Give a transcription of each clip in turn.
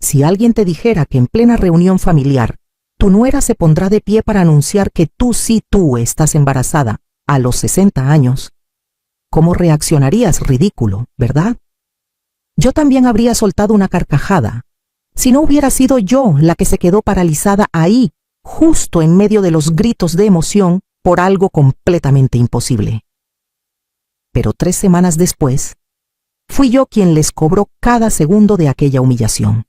Si alguien te dijera que en plena reunión familiar, tu nuera se pondrá de pie para anunciar que tú estás embarazada a los 60 años, ¿cómo reaccionarías? Ridículo, ¿verdad? Yo también habría soltado una carcajada, si no hubiera sido yo la que se quedó paralizada ahí, justo en medio de los gritos de emoción por algo completamente imposible. Pero 3 semanas después, fui yo quien les cobró cada segundo de aquella humillación.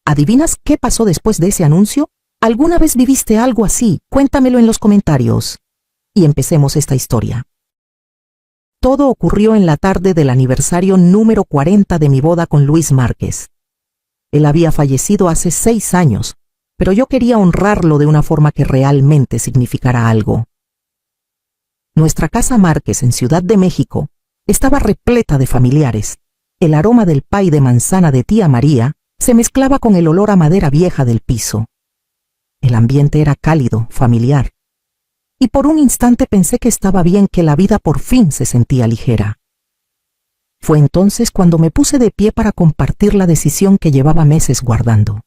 ¿Adivinas qué pasó después de ese anuncio? ¿Alguna vez viviste algo así? Cuéntamelo en los comentarios. Y empecemos esta historia. Todo ocurrió en la tarde del aniversario número 40 de mi boda con Luis Márquez. Él había fallecido hace 6 años, pero yo quería honrarlo de una forma que realmente significara algo. Nuestra casa Márquez en Ciudad de México estaba repleta de familiares. El aroma del pay de manzana de tía María se mezclaba con el olor a madera vieja del piso. El ambiente era cálido, familiar. Y por un instante pensé que estaba bien, que la vida por fin se sentía ligera. Fue entonces cuando me puse de pie para compartir la decisión que llevaba meses guardando.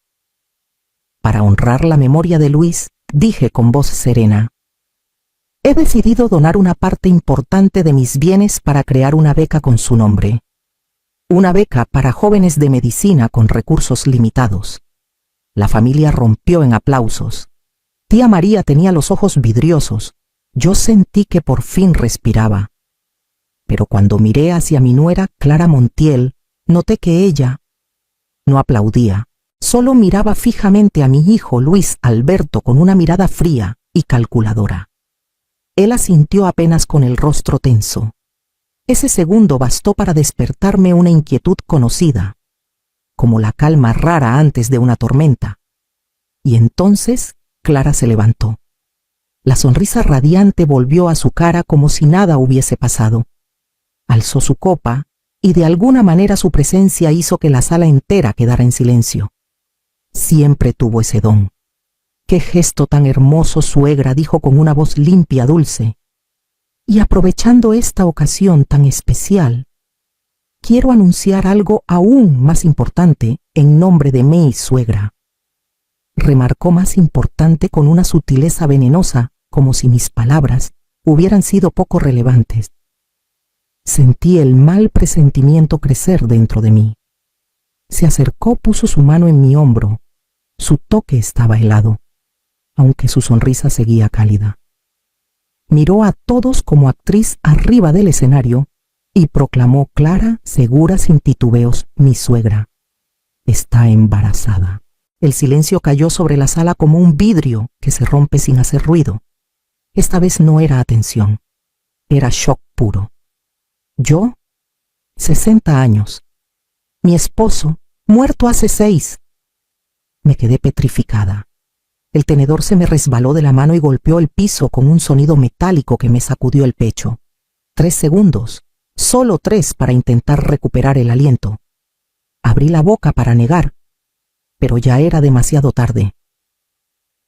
Para honrar la memoria de Luis, dije con voz serena: he decidido donar una parte importante de mis bienes para crear una beca con su nombre. Una beca para jóvenes de medicina con recursos limitados. La familia rompió en aplausos. Tía María tenía los ojos vidriosos. Yo sentí que por fin respiraba. Pero cuando miré hacia mi nuera, Clara Montiel, noté que ella no aplaudía. Solo miraba fijamente a mi hijo Luis Alberto con una mirada fría y calculadora. Él asintió apenas con el rostro tenso. Ese segundo bastó para despertarme una inquietud conocida, como la calma rara antes de una tormenta. Y entonces Clara se levantó. La sonrisa radiante volvió a su cara como si nada hubiese pasado. Alzó su copa y de alguna manera su presencia hizo que la sala entera quedara en silencio. Siempre tuvo ese don. ¡Qué gesto tan hermoso, suegra!, dijo con una voz limpia, dulce. Y aprovechando esta ocasión tan especial, quiero anunciar algo aún más importante en nombre de mi suegra. Remarcó más importante con una sutileza venenosa, como si mis palabras hubieran sido poco relevantes. Sentí el mal presentimiento crecer dentro de mí. Se acercó, puso su mano en mi hombro. Su toque estaba helado, aunque su sonrisa seguía cálida. Miró a todos como actriz arriba del escenario y proclamó clara, segura, sin titubeos: mi suegra está embarazada. El silencio cayó sobre la sala como un vidrio que se rompe sin hacer ruido. Esta vez no era atención, era shock puro. Yo, 60 años. Mi esposo, muerto hace 6. Me quedé petrificada. El tenedor se me resbaló de la mano y golpeó el piso con un sonido metálico que me sacudió el pecho. 3 segundos, solo 3 para intentar recuperar el aliento. Abrí la boca para negar, pero ya era demasiado tarde.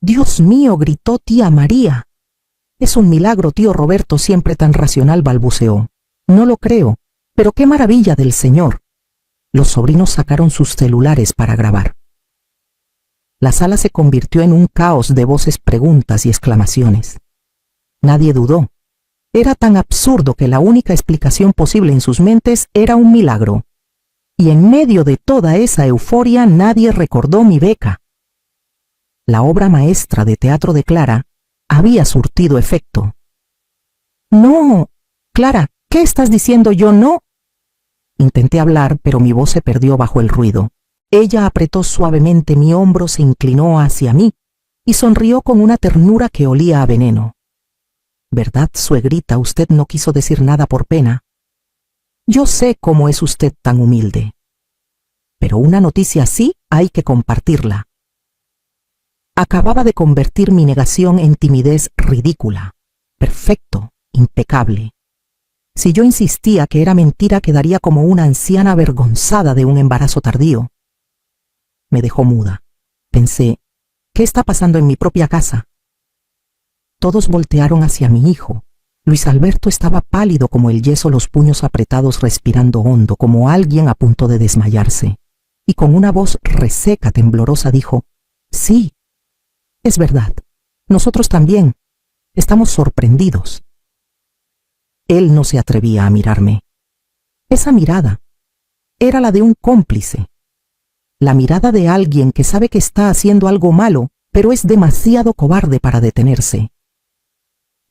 «¡Dios mío!», gritó tía María. «Es un milagro, tío Roberto», siempre tan racional, balbuceó. «No lo creo, pero qué maravilla del Señor». Los sobrinos sacaron sus celulares para grabar. La sala se convirtió en un caos de voces, preguntas y exclamaciones. Nadie dudó. Era tan absurdo que la única explicación posible en sus mentes era un milagro. Y en medio de toda esa euforia nadie recordó mi beca. La obra maestra de teatro de Clara había surtido efecto. «No, Clara, ¿qué estás diciendo? Yo no...». Intenté hablar, pero mi voz se perdió bajo el ruido. Ella apretó suavemente mi hombro, se inclinó hacia mí y sonrió con una ternura que olía a veneno. «¿Verdad, suegrita? Usted no quiso decir nada por pena. Yo sé cómo es usted tan humilde. Pero una noticia así hay que compartirla». Acababa de convertir mi negación en timidez ridícula. Perfecto, impecable. Si yo insistía que era mentira, quedaría como una anciana avergonzada de un embarazo tardío. Me dejó muda. Pensé, ¿qué está pasando en mi propia casa? Todos voltearon hacia mi hijo. Luis Alberto estaba pálido como el yeso, los puños apretados, respirando hondo, como alguien a punto de desmayarse. y con una voz reseca, temblorosa, dijo: «Sí, es verdad. Nosotros también. Estamos sorprendidos». Él no se atrevía a mirarme. Esa mirada era la de un cómplice. La mirada de alguien que sabe que está haciendo algo malo, pero es demasiado cobarde para detenerse.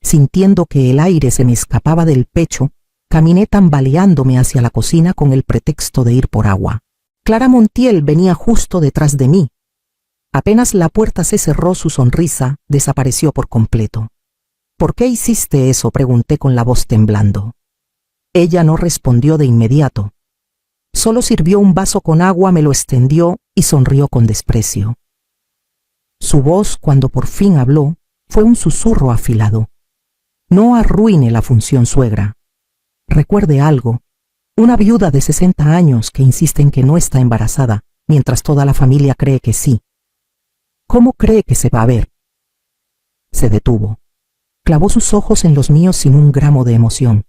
Sintiendo que el aire se me escapaba del pecho, caminé tambaleándome hacia la cocina con el pretexto de ir por agua. Clara Montiel venía justo detrás de mí. Apenas la puerta se cerró, su sonrisa desapareció por completo. «¿Por qué hiciste eso?», pregunté con la voz temblando. Ella no respondió de inmediato. Solo sirvió un vaso con agua, me lo extendió y sonrió con desprecio. Su voz, cuando por fin habló, fue un susurro afilado. «No arruine la función, suegra. Recuerde algo. Una viuda de 60 años que insiste en que no está embarazada, mientras toda la familia cree que sí. ¿Cómo cree que se va a ver?». Se detuvo. Clavó sus ojos en los míos sin un gramo de emoción.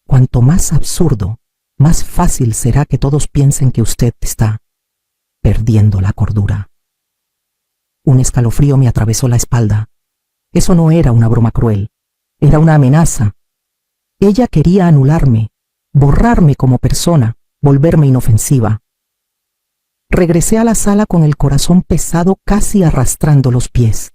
«Cuanto más absurdo, más fácil será que todos piensen que usted está perdiendo la cordura». Un escalofrío me atravesó la espalda. Eso no era una broma cruel, era una amenaza. Ella quería anularme, borrarme como persona, volverme inofensiva. Regresé a la sala con el corazón pesado, casi arrastrando los pies.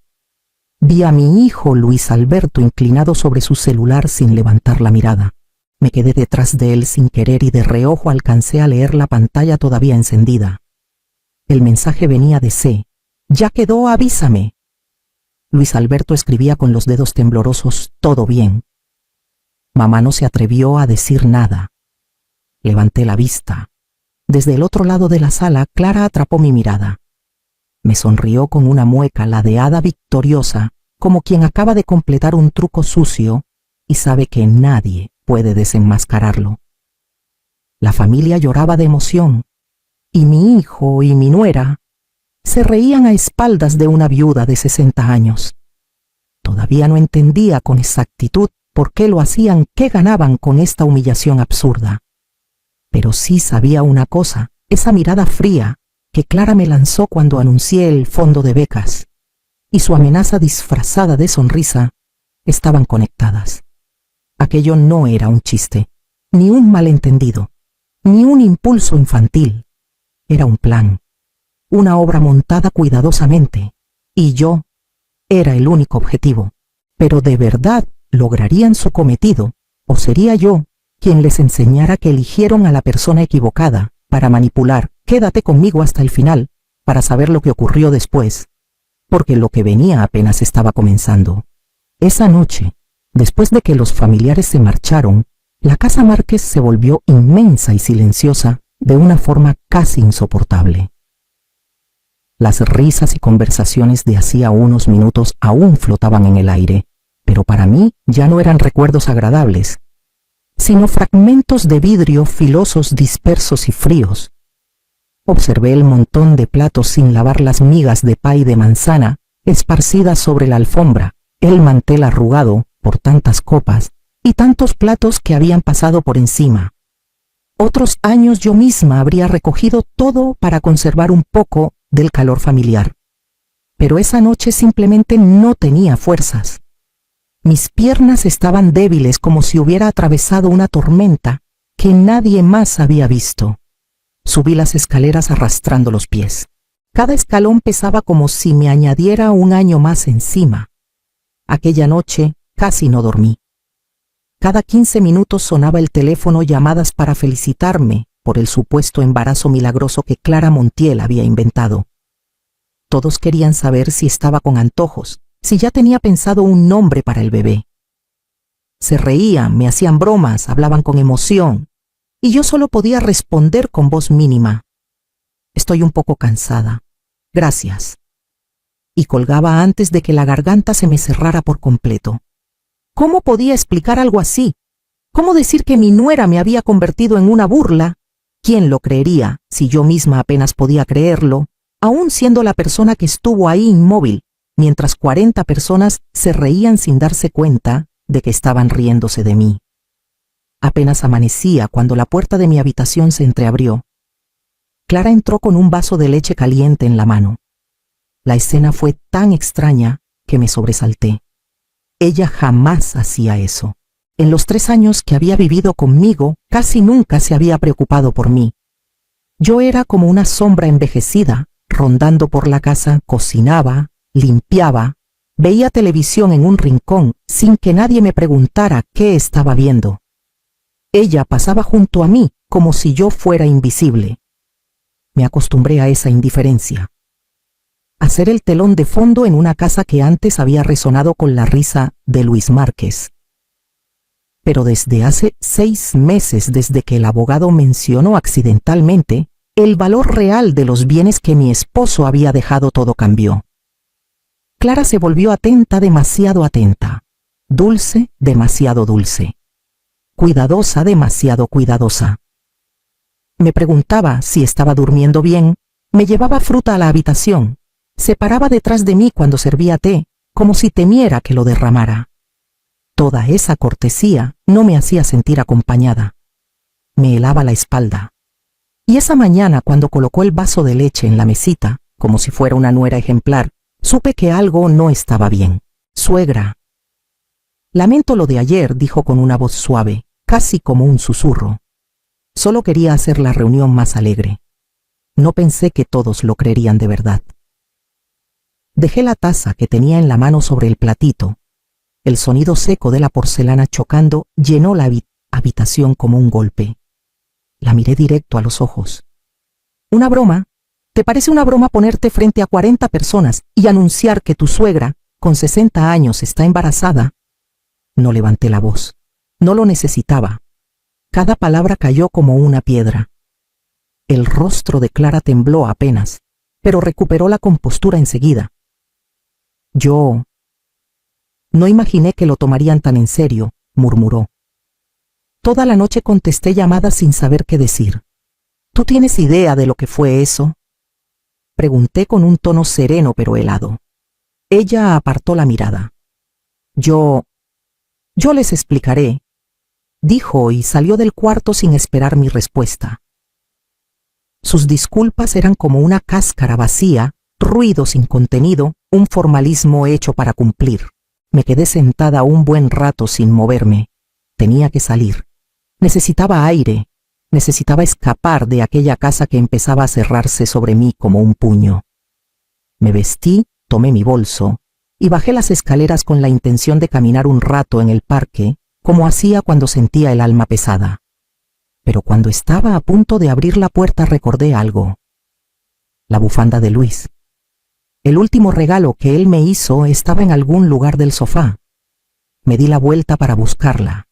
Vi a mi hijo Luis Alberto inclinado sobre su celular sin levantar la mirada. Me quedé detrás de él sin querer y de reojo alcancé a leer la pantalla todavía encendida. El mensaje venía de C. «Ya quedó, avísame». Luis Alberto escribía con los dedos temblorosos: «Todo bien». Mamá no se atrevió a decir nada. Levanté la vista. Desde el otro lado de la sala, Clara atrapó mi mirada. Me sonrió con una mueca ladeada victoriosa, como quien acaba de completar un truco sucio y sabe que nadie puede desenmascararlo. La familia lloraba de emoción, y mi hijo y mi nuera se reían a espaldas de una viuda de 60 años. Todavía no entendía con exactitud por qué lo hacían, qué ganaban con esta humillación absurda. Pero sí sabía una cosa: esa mirada fría que Clara me lanzó cuando anuncié el fondo de becas y su amenaza disfrazada de sonrisa estaban conectadas. Aquello no era un chiste, ni un malentendido, ni un impulso infantil. Era un plan, una obra montada cuidadosamente, y yo era el único objetivo. Pero ¿de verdad lograrían su cometido, o sería yo quien les enseñara que eligieron a la persona equivocada para manipular? Quédate conmigo hasta el final para saber lo que ocurrió después, porque lo que venía apenas estaba comenzando. Esa noche, después de que los familiares se marcharon, la casa Márquez se volvió inmensa y silenciosa de una forma casi insoportable. Las risas y conversaciones de hacía unos minutos aún flotaban en el aire, pero para mí ya no eran recuerdos agradables, sino fragmentos de vidrio filosos, dispersos y fríos. Observé el montón de platos sin lavar, las migas de pay de manzana esparcidas sobre la alfombra, el mantel arrugado por tantas copas y tantos platos que habían pasado por encima. Otros años yo misma habría recogido todo para conservar un poco del calor familiar. Pero esa noche simplemente no tenía fuerzas. Mis piernas estaban débiles, como si hubiera atravesado una tormenta que nadie más había visto. Subí las escaleras arrastrando los pies. Cada escalón pesaba como si me añadiera un año más encima. Aquella noche casi no dormí. Cada 15 minutos sonaba el teléfono, llamadas para felicitarme por el supuesto embarazo milagroso que Clara Montiel había inventado. Todos querían saber si estaba con antojos, si ya tenía pensado un nombre para el bebé. Se reían, me hacían bromas, hablaban con emoción, y yo solo podía responder con voz mínima: «Estoy un poco cansada. Gracias». Y colgaba antes de que la garganta se me cerrara por completo. ¿Cómo podía explicar algo así? ¿Cómo decir que mi nuera me había convertido en una burla? ¿Quién lo creería si yo misma apenas podía creerlo, aún siendo la persona que estuvo ahí inmóvil, mientras 40 personas se reían sin darse cuenta de que estaban riéndose de mí? Apenas amanecía cuando la puerta de mi habitación se entreabrió. Clara entró con un vaso de leche caliente en la mano. La escena fue tan extraña que me sobresalté. Ella jamás hacía eso. En los 3 años que había vivido conmigo, casi nunca se había preocupado por mí. Yo era como una sombra envejecida, rondando por la casa, cocinaba, limpiaba, veía televisión en un rincón sin que nadie me preguntara qué estaba viendo. Ella pasaba junto a mí como si yo fuera invisible. Me acostumbré a esa indiferencia. A ser el telón de fondo en una casa que antes había resonado con la risa de Luis Márquez. Pero desde hace 6 meses, desde que el abogado mencionó accidentalmente el valor real de los bienes que mi esposo había dejado, todo cambió. Clara se volvió atenta, demasiado atenta. Dulce, demasiado dulce. Cuidadosa, demasiado cuidadosa. Me preguntaba si estaba durmiendo bien, me llevaba fruta a la habitación, se paraba detrás de mí cuando servía té, como si temiera que lo derramara. Toda esa cortesía no me hacía sentir acompañada. Me helaba la espalda. Y esa mañana, cuando colocó el vaso de leche en la mesita, como si fuera una nuera ejemplar, supe que algo no estaba bien. Suegra. Lamento lo de ayer, dijo con una voz suave, casi como un susurro. Solo quería hacer la reunión más alegre. No pensé que todos lo creerían de verdad. Dejé la taza que tenía en la mano sobre el platito. El sonido seco de la porcelana chocando llenó la habitación como un golpe. La miré directo a los ojos. ¿Una broma? ¿Te parece una broma ponerte frente a 40 personas y anunciar que tu suegra, con 60 años, está embarazada? No levanté la voz. No lo necesitaba. Cada palabra cayó como una piedra. El rostro de Clara tembló apenas, pero recuperó la compostura enseguida. Yo no imaginé que lo tomarían tan en serio, murmuró. Toda la noche contesté llamadas sin saber qué decir. ¿Tú tienes idea de lo que fue eso?, pregunté con un tono sereno pero helado. Ella apartó la mirada. Yo les explicaré, dijo y salió del cuarto sin esperar mi respuesta. Sus disculpas eran como una cáscara vacía, ruido sin contenido, un formalismo hecho para cumplir. Me quedé sentada un buen rato sin moverme. Tenía que salir. Necesitaba aire. Necesitaba escapar de aquella casa que empezaba a cerrarse sobre mí como un puño. Me vestí, tomé mi bolso y bajé las escaleras con la intención de caminar un rato en el parque, como hacía cuando sentía el alma pesada. Pero cuando estaba a punto de abrir la puerta recordé algo. La bufanda de Luis. El último regalo que él me hizo estaba en algún lugar del sofá. Me di la vuelta para buscarla.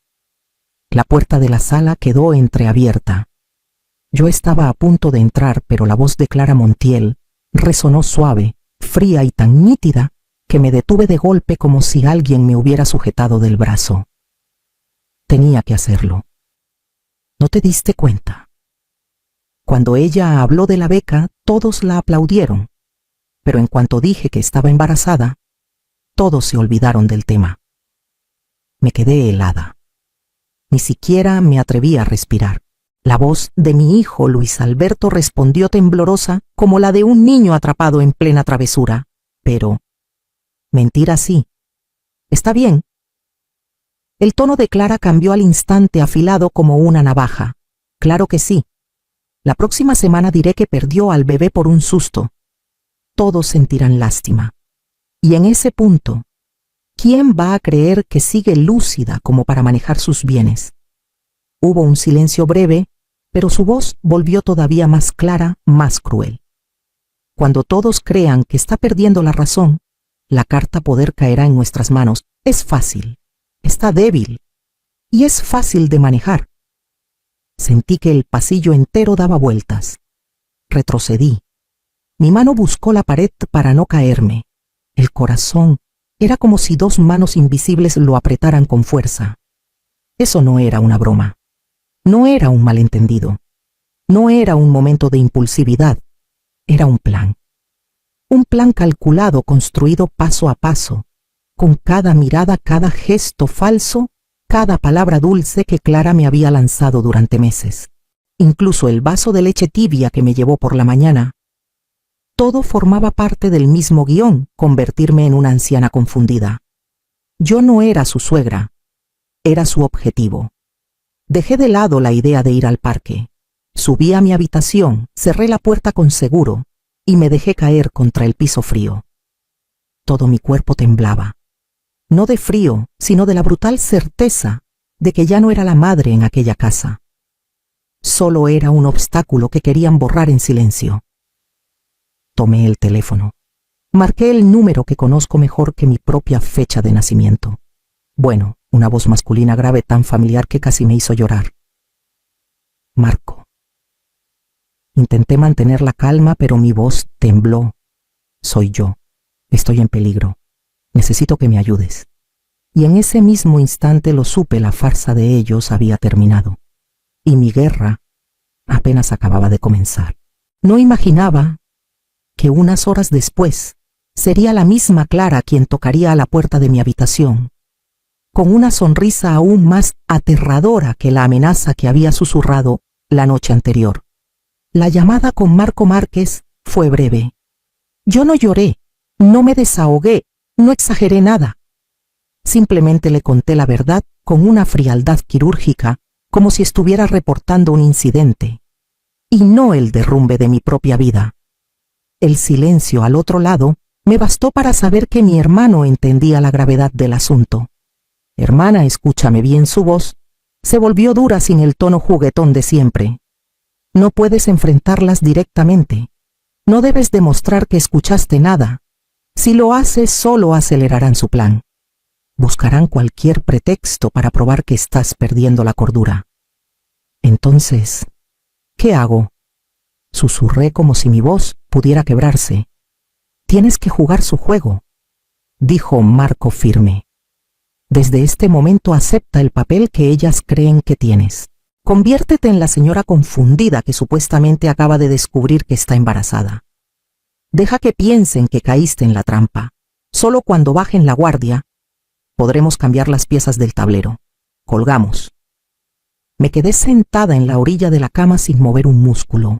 La puerta de la sala quedó entreabierta. Yo estaba a punto de entrar, pero la voz de Clara Montiel resonó suave, fría y tan nítida que me detuve de golpe como si alguien me hubiera sujetado del brazo. Tenía que hacerlo. ¿No te diste cuenta? Cuando ella habló de la beca, todos la aplaudieron, pero en cuanto dije que estaba embarazada, todos se olvidaron del tema. Me quedé helada. Ni siquiera me atreví a respirar. La voz de mi hijo Luis Alberto respondió temblorosa como la de un niño atrapado en plena travesura. Pero, mentira sí. ¿Está bien? El tono de Clara cambió al instante, afilado como una navaja. Claro que sí. La próxima semana diré que perdió al bebé por un susto. Todos sentirán lástima. Y en ese punto, ¿quién va a creer que sigue lúcida como para manejar sus bienes? Hubo un silencio breve, pero su voz volvió todavía más clara, más cruel. Cuando todos crean que está perdiendo la razón, la carta poder caerá en nuestras manos. Es fácil, está débil, y es fácil de manejar. Sentí que el pasillo entero daba vueltas. Retrocedí. Mi mano buscó la pared para no caerme. El corazón era como si 2 manos invisibles lo apretaran con fuerza. Eso no era una broma. No era un malentendido. No era un momento de impulsividad. Era un plan. Un plan calculado, construido paso a paso, con cada mirada, cada gesto falso, cada palabra dulce que Clara me había lanzado durante meses. incluso el vaso de leche tibia que me llevó por la mañana. Todo formaba parte del mismo guión, convertirme en una anciana confundida. Yo no era su suegra, era su objetivo. Dejé de lado la idea de ir al parque. Subí a mi habitación, cerré la puerta con seguro y me dejé caer contra el piso frío. Todo mi cuerpo temblaba. No de frío, sino de la brutal certeza de que ya no era la madre en aquella casa. Solo era un obstáculo que querían borrar en silencio. Tomé el teléfono. Marqué el número que conozco mejor que mi propia fecha de nacimiento. Bueno, una voz masculina grave tan familiar que casi me hizo llorar. Marco. Intenté mantener la calma, pero mi voz tembló. Soy yo. Estoy en peligro. Necesito que me ayudes. Y en ese mismo instante lo supe, la farsa de ellos había terminado. Y mi guerra apenas acababa de comenzar. No imaginaba que unas horas después sería la misma Clara quien tocaría a la puerta de mi habitación, con una sonrisa aún más aterradora que la amenaza que había susurrado la noche anterior. La llamada con Marco Márquez fue breve. Yo no lloré, no me desahogué, no exageré nada. Simplemente le conté la verdad con una frialdad quirúrgica, como si estuviera reportando un incidente, y no el derrumbe de mi propia vida. El silencio al otro lado me bastó para saber que mi hermano entendía la gravedad del asunto. Hermana, escúchame bien. Su voz se volvió dura sin el tono juguetón de siempre. No puedes enfrentarlas directamente. No debes demostrar que escuchaste nada. Si lo haces, solo acelerarán su plan. Buscarán cualquier pretexto para probar que estás perdiendo la cordura. Entonces, ¿qué hago? Susurré como si mi voz pudiera quebrarse. Tienes que jugar su juego, dijo Marco firme. Desde este momento acepta el papel que ellas creen que tienes. Conviértete en la señora confundida que supuestamente acaba de descubrir que está embarazada. Deja que piensen que caíste en la trampa. Solo cuando bajen la guardia, podremos cambiar las piezas del tablero. Colgamos. Me quedé sentada en la orilla de la cama sin mover un músculo.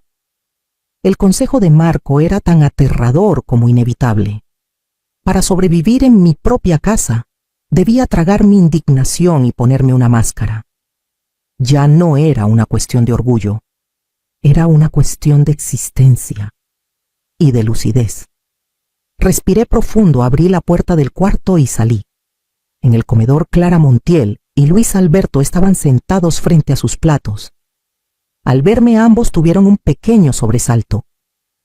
El consejo de Marco era tan aterrador como inevitable. Para sobrevivir en mi propia casa, debía tragar mi indignación y ponerme una máscara. Ya no era una cuestión de orgullo, era una cuestión de existencia y de lucidez. Respiré profundo, abrí la puerta del cuarto y salí. En el comedor, Clara Montiel y Luis Alberto estaban sentados frente a sus platos. Al verme, ambos tuvieron un pequeño sobresalto.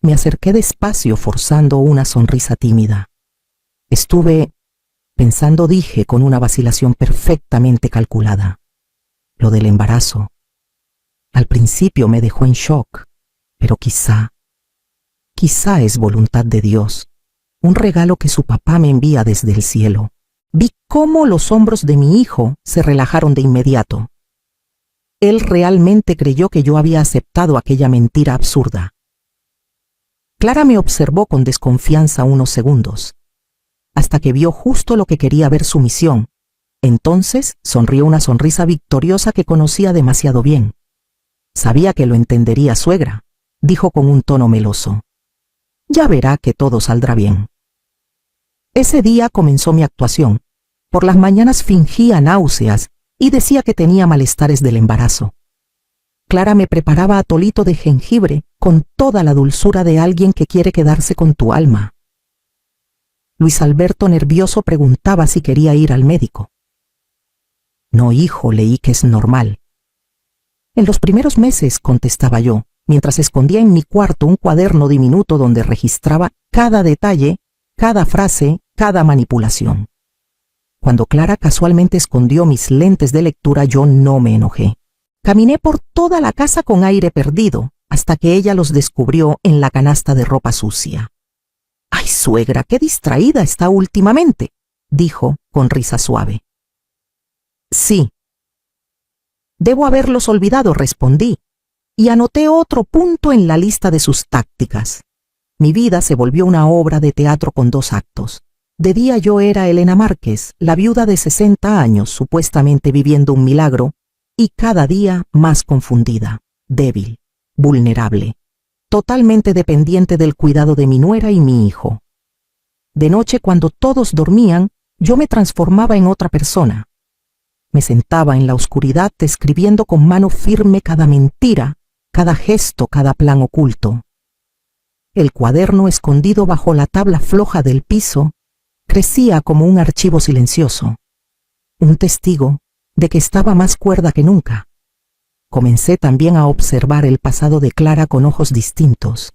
Me acerqué despacio, forzando una sonrisa tímida. Estuve pensando, dije con una vacilación perfectamente calculada. Lo del embarazo. Al principio me dejó en shock, pero quizá es voluntad de Dios, un regalo que su papá me envía desde el cielo. Vi cómo los hombros de mi hijo se relajaron de inmediato. Él realmente creyó que yo había aceptado aquella mentira absurda. Clara me observó con desconfianza unos segundos, hasta que vio justo lo que quería ver, su misión. Entonces sonrió una sonrisa victoriosa que conocía demasiado bien. Sabía que lo entendería, suegra, dijo con un tono meloso. Ya verá que todo saldrá bien. Ese día comenzó mi actuación. Por las mañanas fingía náuseas y decía que tenía malestares del embarazo. Clara me preparaba atolito de jengibre con toda la dulzura de alguien que quiere quedarse con tu alma. Luis Alberto, nervioso, preguntaba si quería ir al médico. No, hijo, leí que es normal. En los primeros meses, contestaba yo, mientras escondía en mi cuarto un cuaderno diminuto donde registraba cada detalle, cada frase, cada manipulación. Cuando Clara casualmente escondió mis lentes de lectura, yo no me enojé. Caminé por toda la casa con aire perdido, hasta que ella los descubrió en la canasta de ropa sucia. «Ay, suegra, qué distraída está últimamente», dijo con risa suave. «Sí». «Debo haberlos olvidado», respondí, y anoté otro punto en la lista de sus tácticas. Mi vida se volvió una obra de teatro con 2 actos. De día yo era Elena Márquez, la viuda de 60 años, supuestamente viviendo un milagro, y cada día más confundida. débil, vulnerable, totalmente dependiente del cuidado de mi nuera y mi hijo. De noche, cuando todos dormían, yo me transformaba en otra persona. Me sentaba en la oscuridad escribiendo con mano firme cada mentira, cada gesto, cada plan oculto. El cuaderno escondido bajo la tabla floja del piso crecía como un archivo silencioso, un testigo de que estaba más cuerda que nunca. Comencé también a observar el pasado de Clara con ojos distintos.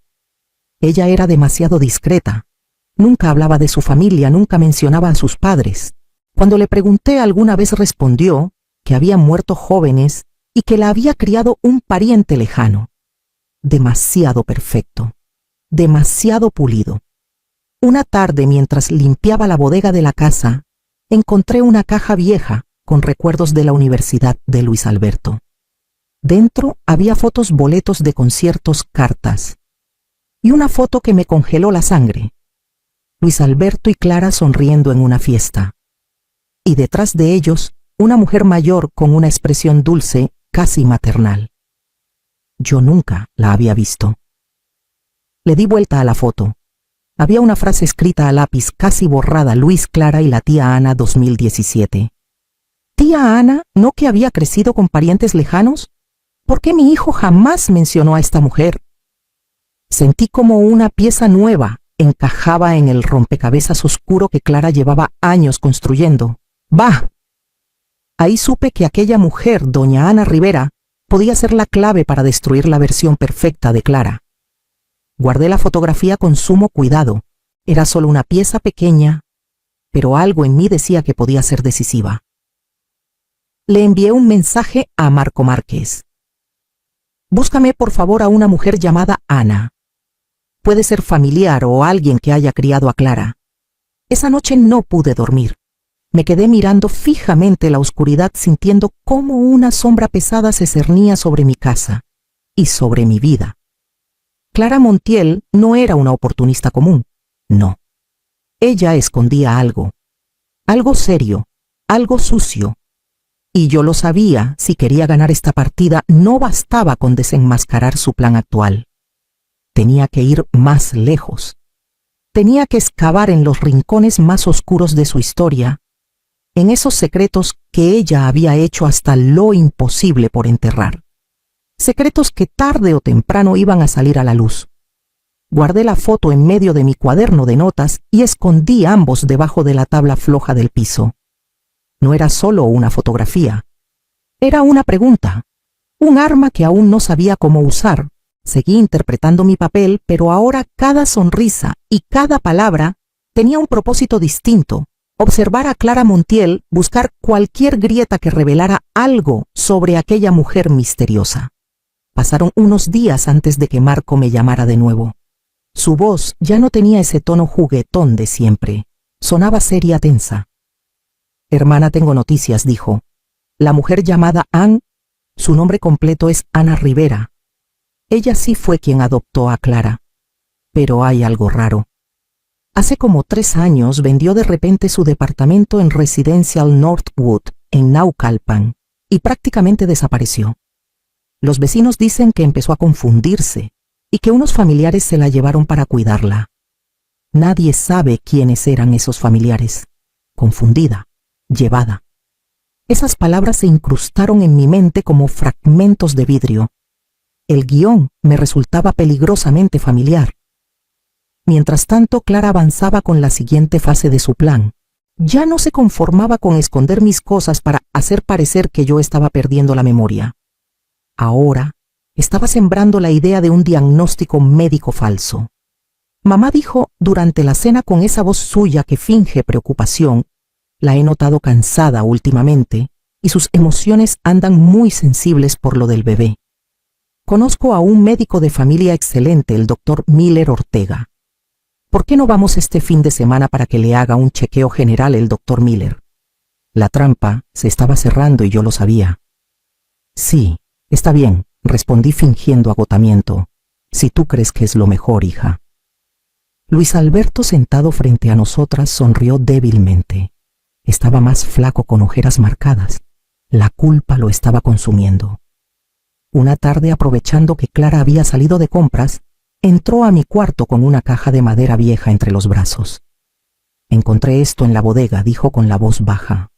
Ella era demasiado discreta. Nunca hablaba de su familia, nunca mencionaba a sus padres. Cuando le pregunté alguna vez respondió que habían muerto jóvenes y que la había criado un pariente lejano. Demasiado perfecto, demasiado pulido. Una tarde, mientras limpiaba la bodega de la casa, encontré una caja vieja con recuerdos de la Universidad de Luis Alberto. Dentro había fotos, boletos de conciertos, cartas. Y una foto que me congeló la sangre. Luis Alberto y Clara sonriendo en una fiesta. Y detrás de ellos, una mujer mayor con una expresión dulce, casi maternal. Yo nunca la había visto. Le di vuelta a la foto. Había una frase escrita a lápiz casi borrada: Luis, Clara y la tía Ana 2017. ¿Tía Ana, no que había crecido con parientes lejanos? ¿Por qué mi hijo jamás mencionó a esta mujer? Sentí como una pieza nueva encajaba en el rompecabezas oscuro que Clara llevaba años construyendo. ¡Bah! Ahí supe que aquella mujer, doña Ana Rivera, podía ser la clave para destruir la versión perfecta de Clara. Guardé la fotografía con sumo cuidado. Era solo una pieza pequeña, pero algo en mí decía que podía ser decisiva. Le envié un mensaje a Marco Márquez. Búscame por favor a una mujer llamada Ana. Puede ser familiar o alguien que haya criado a Clara. Esa noche no pude dormir. Me quedé mirando fijamente la oscuridad, sintiendo cómo una sombra pesada se cernía sobre mi casa y sobre mi vida. Clara Montiel no era una oportunista común, no. Ella escondía algo serio, algo sucio. Y yo lo sabía. Si quería ganar esta partida, no bastaba con desenmascarar su plan actual. Tenía que ir más lejos. Tenía que excavar en los rincones más oscuros de su historia, en esos secretos que ella había hecho hasta lo imposible por enterrar. Secretos que tarde o temprano iban a salir a la luz. Guardé la foto en medio de mi cuaderno de notas y escondí ambos debajo de la tabla floja del piso. No era solo una fotografía. Era una pregunta, un arma que aún no sabía cómo usar. Seguí interpretando mi papel, pero ahora cada sonrisa y cada palabra tenía un propósito distinto. Observar a Clara Montiel, buscar cualquier grieta que revelara algo sobre aquella mujer misteriosa. Pasaron unos días antes de que Marco me llamara de nuevo. Su voz ya no tenía ese tono juguetón de siempre. Sonaba seria, tensa. Hermana, tengo noticias, dijo. La mujer llamada Ann, su nombre completo es Ana Rivera. Ella sí fue quien adoptó a Clara. Pero hay algo raro. Hace como 3 años vendió de repente su departamento en Residential Northwood, en Naucalpan, y prácticamente desapareció. Los vecinos dicen que empezó a confundirse y que unos familiares se la llevaron para cuidarla. Nadie sabe quiénes eran esos familiares. Confundida, llevada. Esas palabras se incrustaron en mi mente como fragmentos de vidrio. El guión me resultaba peligrosamente familiar. Mientras tanto, Clara avanzaba con la siguiente fase de su plan. Ya no se conformaba con esconder mis cosas para hacer parecer que yo estaba perdiendo la memoria. Ahora estaba sembrando la idea de un diagnóstico médico falso. Mamá dijo durante la cena con esa voz suya que finge preocupación: la he notado cansada últimamente y sus emociones andan muy sensibles por lo del bebé. Conozco a un médico de familia excelente, el doctor Miller Ortega. ¿Por qué no vamos este fin de semana para que le haga un chequeo general el doctor Miller? La trampa se estaba cerrando y yo lo sabía. Sí, está bien, respondí fingiendo agotamiento. Si tú crees que es lo mejor, hija. Luis Alberto, sentado frente a nosotras, sonrió débilmente. Estaba más flaco, con ojeras marcadas. La culpa lo estaba consumiendo. Una tarde, aprovechando que Clara había salido de compras, entró a mi cuarto con una caja de madera vieja entre los brazos. «Encontré esto en la bodega», dijo con la voz baja.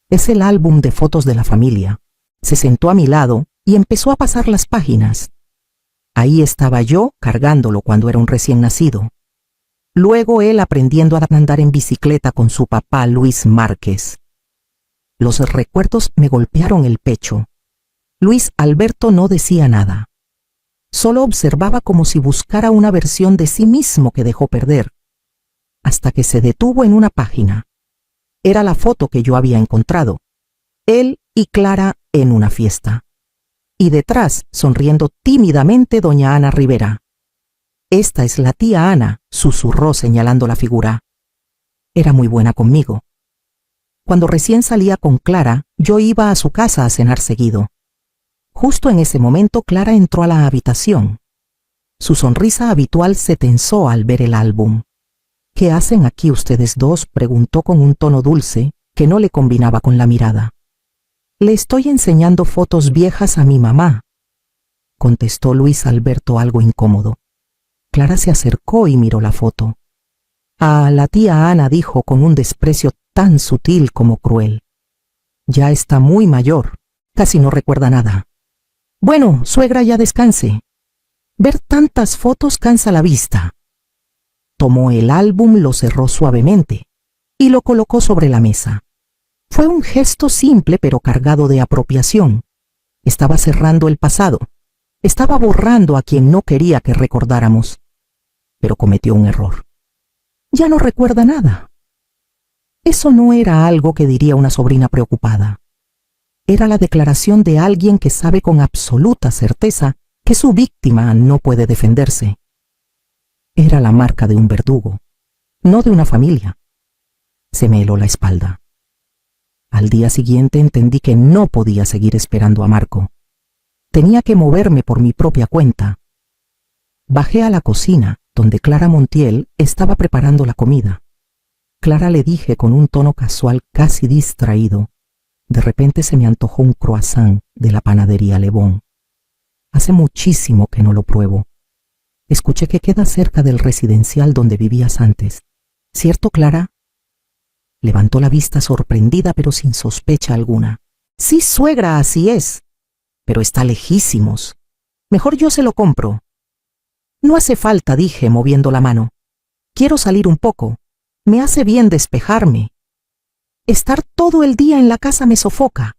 «Es el álbum de fotos de la familia». Se sentó a mi lado y empezó a pasar las páginas. Ahí estaba yo cargándolo cuando era un recién nacido. Luego él aprendiendo a andar en bicicleta con su papá Luis Márquez. Los recuerdos me golpearon el pecho. Luis Alberto no decía nada. Solo observaba como si buscara una versión de sí mismo que dejó perder, hasta que se detuvo en una página. Era la foto que yo había encontrado. Él y Clara en una fiesta. Y detrás, sonriendo tímidamente, doña Ana Rivera. «Esta es la tía Ana», susurró señalando la figura. Era muy buena conmigo. Cuando recién salía con Clara, yo iba a su casa a cenar seguido. Justo en ese momento Clara entró a la habitación. Su sonrisa habitual se tensó al ver el álbum. «¿Qué hacen aquí ustedes dos?», preguntó con un tono dulce que no le combinaba con la mirada. «Le estoy enseñando fotos viejas a mi mamá», contestó Luis Alberto algo incómodo. Clara se acercó y miró la foto. «Ah, la tía Ana», dijo con un desprecio tan sutil como cruel. «Ya está muy mayor, casi no recuerda nada. Bueno, suegra, ya descanse. Ver tantas fotos cansa la vista». Tomó el álbum, lo cerró suavemente y lo colocó sobre la mesa. Fue un gesto simple pero cargado de apropiación. Estaba cerrando el pasado. Estaba borrando a quien no quería que recordáramos. Pero cometió un error. Ya no recuerda nada. Eso no era algo que diría una sobrina preocupada. Era la declaración de alguien que sabe con absoluta certeza que su víctima no puede defenderse. Era la marca de un verdugo, no de una familia. Se me heló la espalda. Al día siguiente entendí que no podía seguir esperando a Marco. Tenía que moverme por mi propia cuenta. Bajé a la cocina, donde Clara Montiel estaba preparando la comida. «Clara», le dije con un tono casual casi distraído, «de repente se me antojó un croissant de la panadería Le Bon. Hace muchísimo que no lo pruebo. Escuché que queda cerca del residencial donde vivías antes. ¿Cierto, Clara?». Levantó la vista sorprendida pero sin sospecha alguna. «Sí, suegra, así es. Pero está lejísimos. Mejor yo se lo compro». «No hace falta», dije moviendo la mano. «Quiero salir un poco. Me hace bien despejarme. Estar todo el día en la casa me sofoca».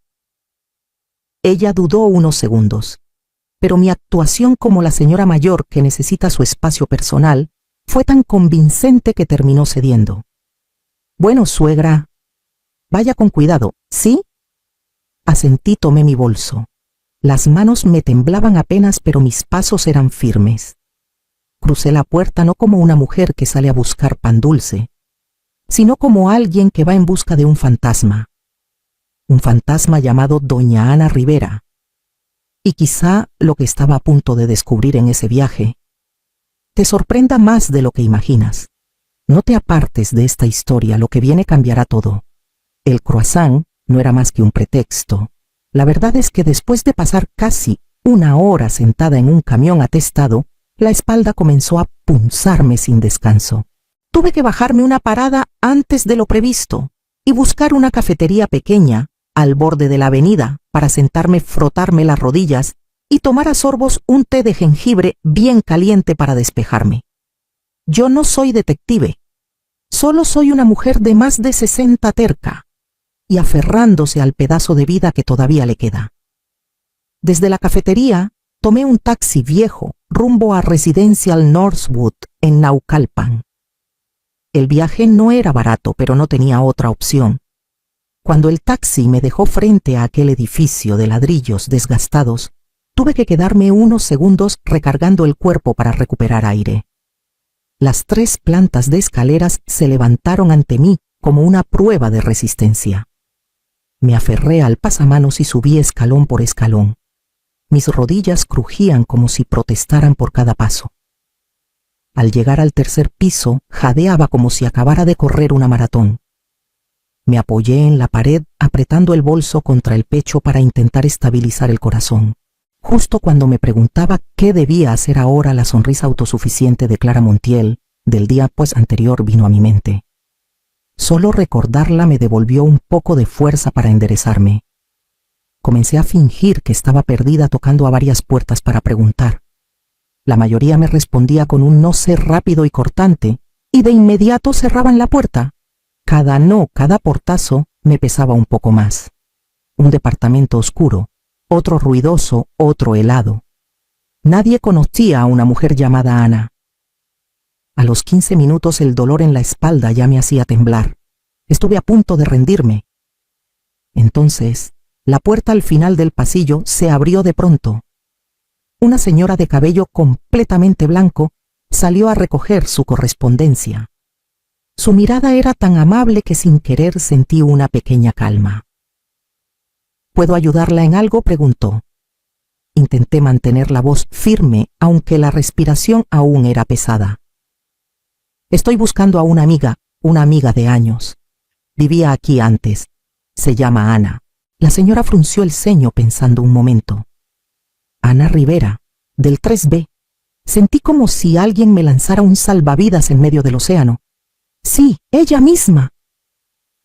Ella dudó unos segundos, pero mi actuación como la señora mayor que necesita su espacio personal fue tan convincente que terminó cediendo. «Bueno, suegra, vaya con cuidado, ¿sí?». Asentí, tomé mi bolso. Las manos me temblaban apenas, pero mis pasos eran firmes. Crucé la puerta no como una mujer que sale a buscar pan dulce, sino como alguien que va en busca de un fantasma llamado doña Ana Rivera. Y quizá lo que estaba a punto de descubrir en ese viaje te sorprenda más de lo que imaginas. No te apartes de esta historia, lo que viene cambiará todo. El croissant no era más que un pretexto. La verdad es que después de pasar casi una hora sentada en un camión atestado, la espalda comenzó a punzarme sin descanso. Tuve que bajarme una parada antes de lo previsto y buscar una cafetería pequeña al borde de la avenida para sentarme, frotarme las rodillas y tomar a sorbos un té de jengibre bien caliente para despejarme. Yo no soy detective, solo soy una mujer de más de 60 terca y aferrándose al pedazo de vida que todavía le queda. Desde la cafetería tomé un taxi viejo rumbo a Residencial Northwood en Naucalpan. El viaje no era barato, pero no tenía otra opción. Cuando el taxi me dejó frente a aquel edificio de ladrillos desgastados, tuve que quedarme unos segundos recargando el cuerpo para recuperar aire. Las 3 plantas de escaleras se levantaron ante mí como una prueba de resistencia. Me aferré al pasamanos y subí escalón por escalón. Mis rodillas crujían como si protestaran por cada paso. Al llegar al 3er piso, jadeaba como si acabara de correr una maratón. Me apoyé en la pared, apretando el bolso contra el pecho para intentar estabilizar el corazón. Justo cuando me preguntaba qué debía hacer ahora, la sonrisa autosuficiente de Clara Montiel del día anterior vino a mi mente. Solo recordarla me devolvió un poco de fuerza para enderezarme. Comencé a fingir que estaba perdida, tocando a varias puertas para preguntar. La mayoría me respondía con un no sé rápido y cortante, y de inmediato cerraban la puerta. Cada no, cada portazo me pesaba un poco más. Un departamento oscuro, otro ruidoso, otro helado. Nadie conocía a una mujer llamada Ana. A los 15 minutos el dolor en la espalda ya me hacía temblar. Estuve a punto de rendirme. Entonces, la puerta al final del pasillo se abrió de pronto. Una señora de cabello completamente blanco salió a recoger su correspondencia. Su mirada era tan amable que sin querer sentí una pequeña calma. ¿Puedo ayudarla en algo?, preguntó. Intenté mantener la voz firme, aunque la respiración aún era pesada. Estoy buscando a una amiga de años. Vivía aquí antes. Se llama Ana. La señora frunció el ceño pensando un momento. Ana Rivera, del 3B. Sentí como si alguien me lanzara un salvavidas en medio del océano. Sí, ella misma.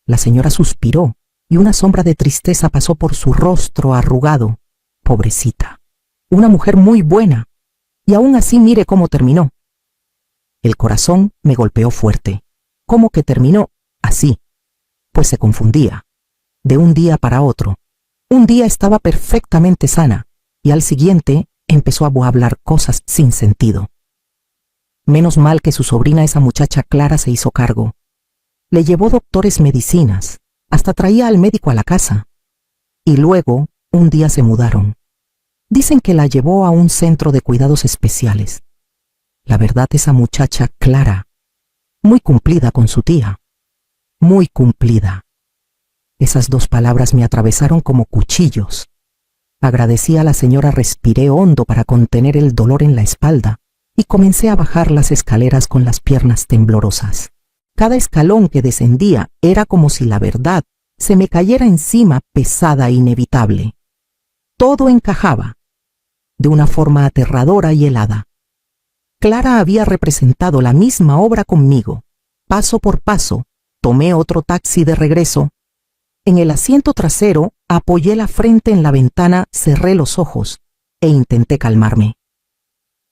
La señora suspiró y una sombra de tristeza pasó por su rostro arrugado. Pobrecita. Una mujer muy buena. Y aún así mire cómo terminó. El corazón me golpeó fuerte. ¿Cómo que terminó así? Pues se confundía. De un día para otro. Un día estaba perfectamente sana y al siguiente empezó a hablar cosas sin sentido. Menos mal que su sobrina, esa muchacha Clara, se hizo cargo. Le llevó doctores, medicinas, hasta traía al médico a la casa. Y luego, un día se mudaron. Dicen que la llevó a un centro de cuidados especiales. La verdad, esa muchacha Clara, muy cumplida con su tía. Muy cumplida. Esas dos palabras me atravesaron como cuchillos. Agradecí a la señora, respiré hondo para contener el dolor en la espalda y comencé a bajar las escaleras con las piernas temblorosas. Cada escalón que descendía era como si la verdad se me cayera encima, pesada e inevitable. Todo encajaba, de una forma aterradora y helada. Clara había representado la misma obra conmigo. Paso por paso, tomé otro taxi de regreso. En el asiento trasero, apoyé la frente en la ventana, cerré los ojos e intenté calmarme.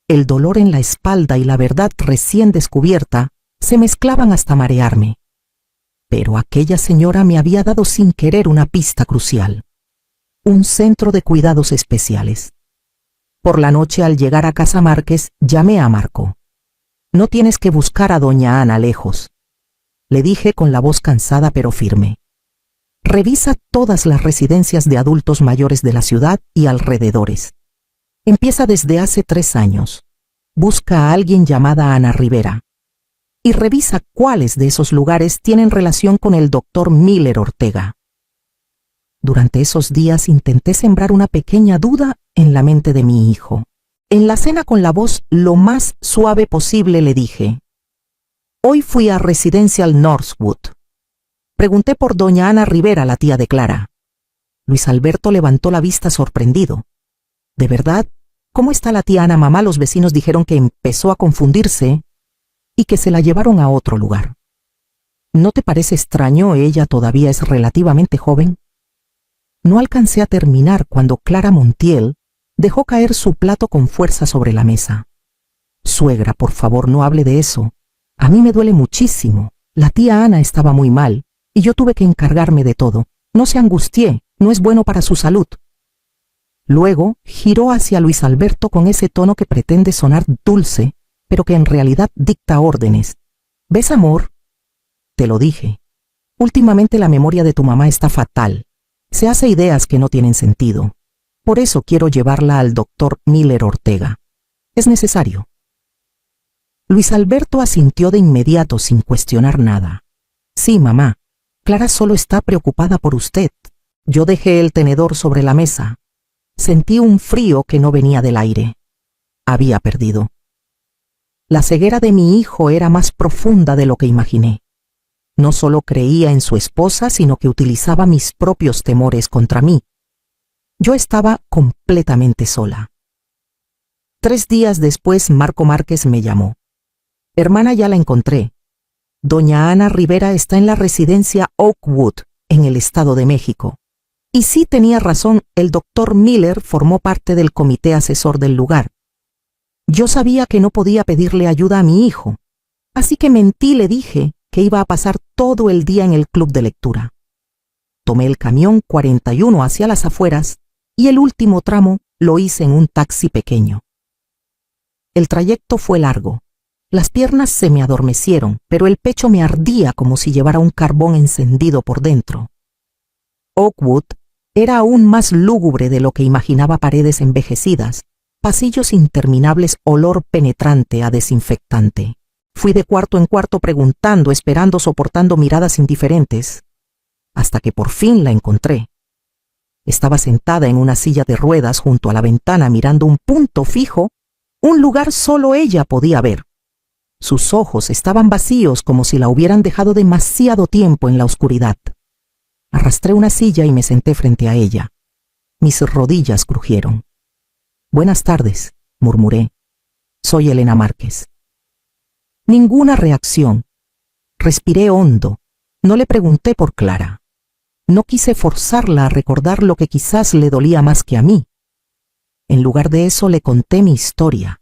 El dolor en la espalda y la verdad recién descubierta se mezclaban hasta marearme. Pero aquella señora me había dado sin querer una pista crucial. Un centro de cuidados especiales. Por la noche, al llegar a Casa Márquez, llamé a Marco. No tienes que buscar a doña Ana lejos, le dije con la voz cansada pero firme. Revisa todas las residencias de adultos mayores de la ciudad y alrededores. Empieza desde hace 3 años. Busca a alguien llamada Ana Rivera. Y revisa cuáles de esos lugares tienen relación con el doctor Miller Ortega. Durante esos días intenté sembrar una pequeña duda en la mente de mi hijo. En la cena, con la voz lo más suave posible, le dije: hoy fui a Residencial Northwood. Pregunté por doña Ana Rivera, la tía de Clara. Luis Alberto levantó la vista sorprendido. ¿De verdad? ¿Cómo está la tía Ana, mamá? Los vecinos dijeron que empezó a confundirse y que se la llevaron a otro lugar. ¿No te parece extraño? Ella todavía es relativamente joven. No alcancé a terminar cuando Clara Montiel dejó caer su plato con fuerza sobre la mesa. Suegra, por favor, no hable de eso. A mí me duele muchísimo. La tía Ana estaba muy mal y yo tuve que encargarme de todo. No se angustie, no es bueno para su salud. Luego giró hacia Luis Alberto con ese tono que pretende sonar dulce, pero que en realidad dicta órdenes. ¿Ves, amor? Te lo dije. Últimamente la memoria de tu mamá está fatal. Se hace ideas que no tienen sentido. Por eso quiero llevarla al doctor Miller Ortega. Es necesario. Luis Alberto asintió de inmediato sin cuestionar nada. Sí, mamá. Clara solo está preocupada por usted. Yo dejé el tenedor sobre la mesa. Sentí un frío que no venía del aire. Había perdido. La ceguera de mi hijo era más profunda de lo que imaginé. No solo creía en su esposa, sino que utilizaba mis propios temores contra mí. Yo estaba completamente sola. 3 días después, Marco Márquez me llamó. Hermana, ya la encontré. Doña Ana Rivera está en la residencia Oakwood, en el Estado de México. Y sí tenía razón, el doctor Miller formó parte del comité asesor del lugar. Yo sabía que no podía pedirle ayuda a mi hijo, así que mentí, le dije que iba a pasar todo el día en el club de lectura. Tomé el camión 41 hacia las afueras y el último tramo lo hice en un taxi pequeño. El trayecto fue largo. Las piernas se me adormecieron, pero el pecho me ardía como si llevara un carbón encendido por dentro. Oakwood era aún más lúgubre de lo que imaginaba: paredes envejecidas, pasillos interminables, olor penetrante a desinfectante. Fui de cuarto en cuarto preguntando, esperando, soportando miradas indiferentes, hasta que por fin la encontré. Estaba sentada en una silla de ruedas junto a la ventana mirando un punto fijo, un lugar solo ella podía ver. Sus ojos estaban vacíos, como si la hubieran dejado demasiado tiempo en la oscuridad. Arrastré una silla y me senté frente a ella. Mis rodillas crujieron. «Buenas tardes», murmuré. «Soy Elena Márquez». Ninguna reacción. Respiré hondo. No le pregunté por Clara. No quise forzarla a recordar lo que quizás le dolía más que a mí. En lugar de eso, le conté mi historia.